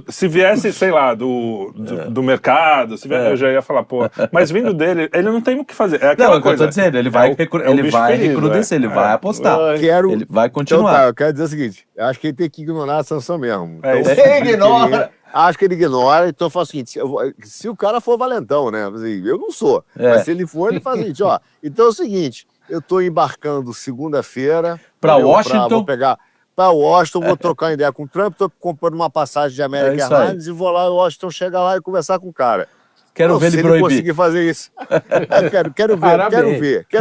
Se viesse, sei lá, do mercado, eu já ia falar, mas vindo dele, ele não tem o que fazer. É aquela coisa. Eu tô dizendo, ele vai recrudescer, ele vai apostar. Ele vai continuar. Então, eu quero dizer o seguinte, eu acho que ele tem que ignorar a sanção mesmo. Ele ignora. Acho que ele ignora, então eu falo o seguinte, se o cara for valentão, né? Eu não sou, mas se ele for, ele faz o seguinte, então é o seguinte, Eu tô embarcando segunda-feira. Pra Washington? Vou pegar para Washington, vou trocar uma ideia com o Trump, tô comprando uma passagem de American Airlines e vou lá em Washington, chegar lá e conversar com o cara. Quero ver ele proibir. conseguir fazer isso. Quero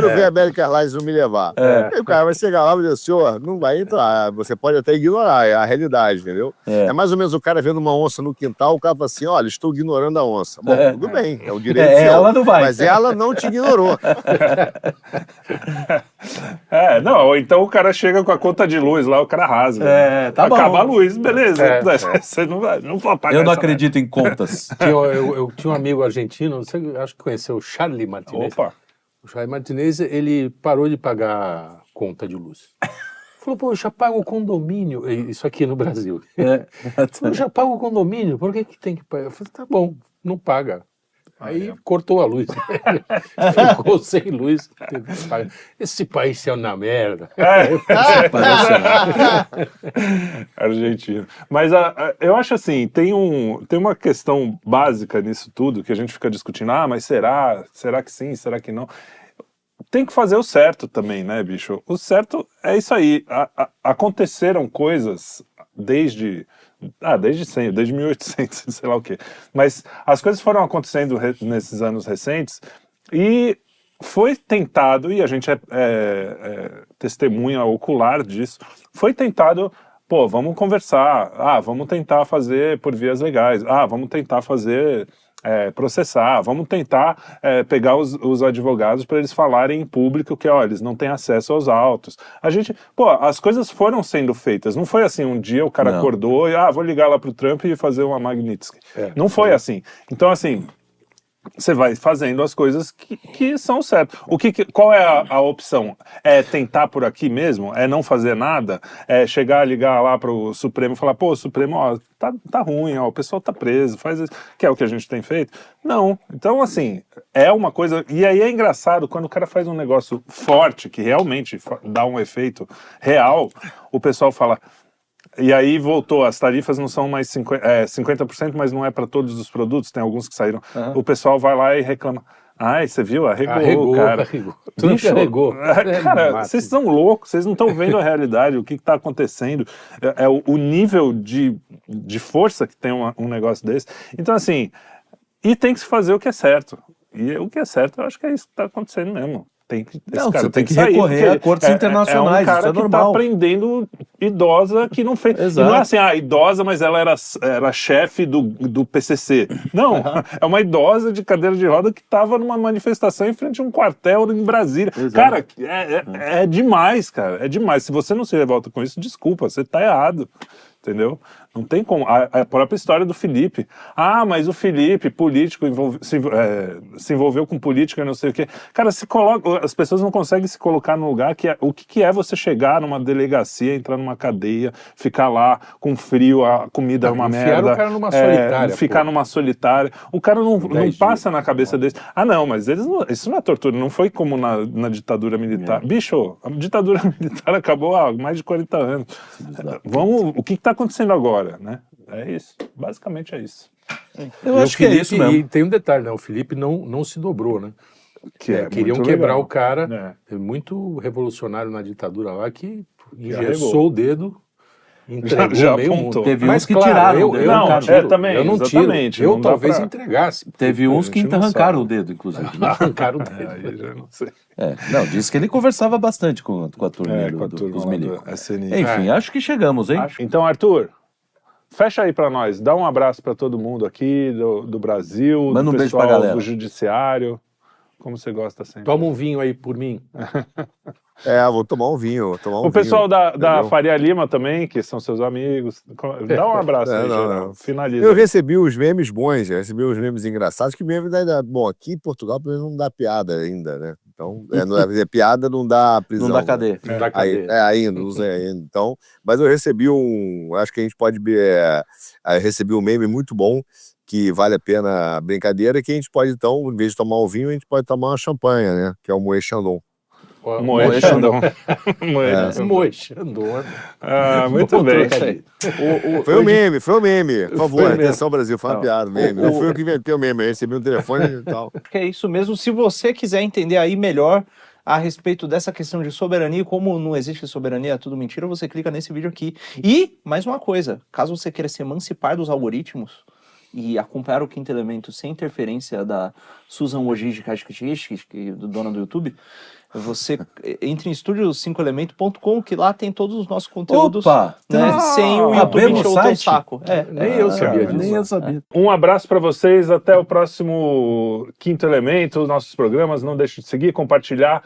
ver a American Airlines não me levar. Aí o cara vai chegar lá e dizer, senhor, não vai entrar, você pode até ignorar, é a realidade, entendeu? É mais ou menos o cara vendo uma onça no quintal, o cara fala assim, olha, estou ignorando a onça. Bom, tudo bem, é o direito seu, ela não vai. Mas ela não te ignorou. Não, ou então o cara chega com a conta de luz lá, o cara rasga. Tá bom. Acaba a luz, beleza. Você não pode pagar. Eu não acredito em contas. Eu tinha um amigo argentino, você acho que conheceu o Charlie Martinez. Opa! O Charlie Martinez, ele parou de pagar conta de luz. Falou, pô, eu já pago o condomínio. Isso aqui no Brasil. Eu já pago o condomínio, por que tem que pagar? Eu falei, tá bom, não paga. Aí cortou a luz. Ficou sem luz. Esse país é uma merda. Argentino. Mas eu acho assim, tem uma questão básica nisso tudo, que a gente fica discutindo, mas será? Será que sim? Será que não? Tem que fazer o certo também, né, bicho? O certo é isso aí. Aconteceram coisas desde sempre, desde 1800, sei lá o quê. Mas as coisas foram acontecendo nesses anos recentes e foi tentado, e a gente é testemunha ocular disso, foi tentado, vamos conversar, vamos tentar fazer por vias legais, vamos tentar fazer... processar, vamos tentar pegar os advogados para eles falarem em público que, eles não têm acesso aos autos. As coisas foram sendo feitas, não foi assim, um dia o cara acordou e, vou ligar lá pro Trump e fazer uma Magnitsky. Não foi assim. Então, assim, você vai fazendo as coisas que são certas. Qual é a opção? É tentar por aqui mesmo? É não fazer nada? É chegar, ligar lá pro Supremo e falar, Supremo, tá ruim, o pessoal tá preso, faz isso, que é o que a gente tem feito? Não. Então, assim, é uma coisa... E aí é engraçado, quando o cara faz um negócio forte, que realmente dá um efeito real, o pessoal fala... E aí voltou, as tarifas não são mais 50%, mas não é para todos os produtos, tem alguns que saíram. O pessoal vai lá e reclama. Você viu? Arregou, cara. Bicho, arregou. Cara, vocês são loucos, vocês não estão vendo a realidade, o que está acontecendo, o nível de força que tem um negócio desse. Então, assim, e tem que se fazer o que é certo. E o que é certo, eu acho que é isso que está acontecendo mesmo. Você tem que recorrer a cortes internacionais, isso é normal. É um cara que está prendendo idosa que não fez... E não é assim, idosa, mas ela era chefe do PCC. Não, é uma idosa de cadeira de roda que estava numa manifestação em frente a um quartel em Brasília. Cara, é demais, cara, é demais. Se você não se revolta com isso, desculpa, você está errado. Entendeu? Não tem como. A própria história do Felipe. Mas o Felipe, político, se envolveu com política e não sei o quê. Cara, as pessoas não conseguem se colocar no lugar o que é você chegar numa delegacia, entrar numa cadeia, ficar lá com frio, a comida é uma merda. O cara numa solitária. Ficar numa solitária. O cara não passa na cabeça deles. Mas isso não é tortura. Não foi como na ditadura militar. Bicho, a ditadura militar acabou há mais de 40 anos. O que está acontecendo agora, né? É isso, basicamente é isso. Eu acho que é isso mesmo. E tem um detalhe, né? O Felipe não se dobrou, né? Queriam quebrar o cara, muito revolucionário na ditadura lá, que engessou o dedo, entregou já meio apontou. mundo. Teve uns que tiraram o dedo. Eu não tiro. Eu talvez entregasse. Teve uns que arrancaram o dedo, inclusive. Arrancaram o dedo. Já não sei. Disse que ele conversava bastante com a turma dos milicos. Enfim, acho que chegamos, hein? Então, Arthur, fecha aí pra nós. Dá um abraço pra todo mundo aqui do Brasil, manda do um beijo pessoal pra galera. do judiciário. Como você gosta sempre. Toma um vinho aí por mim. Vou tomar um vinho. O pessoal da Faria Lima também, que são seus amigos. Dá um abraço aí, Geraldo. Finaliza. Eu recebi uns memes bons, recebi uns memes engraçados, que memes ainda... Bom, aqui em Portugal não dá piada ainda, né? Então, piada não dá prisão. Não dá cadeia. Não dá cadeia. Ainda, não sei ainda. Então, mas eu recebi acho que a gente pode ver... recebi um meme muito bom, que vale a pena a brincadeira, que a gente pode, então, em vez de tomar um vinho, a gente pode tomar uma champanhe, né? Que é o Moët Chandon. Moët Chandon. Moët Chandon. Muito bem. Foi o meme. Por favor, atenção, Brasil, foi uma piada, meme. Não fui eu que inventei o meme, eu recebi um telefone e tal. É isso mesmo. Se você quiser entender aí melhor a respeito dessa questão de soberania, como não existe soberania, é tudo mentira, você clica nesse vídeo aqui. E, mais uma coisa, caso você queira se emancipar dos algoritmos e acompanhar o Quinto Elemento sem interferência da Susan Wojcicki, dona do YouTube, você entre em estúdio5elemento.com, que lá tem todos os nossos conteúdos. Opa! Né, sem o YouTube encher o teu saco. Nem eu sabia disso. Nem eu sabia. Um abraço para vocês, até o próximo Quinto Elemento, nossos programas. Não deixe de seguir, compartilhar.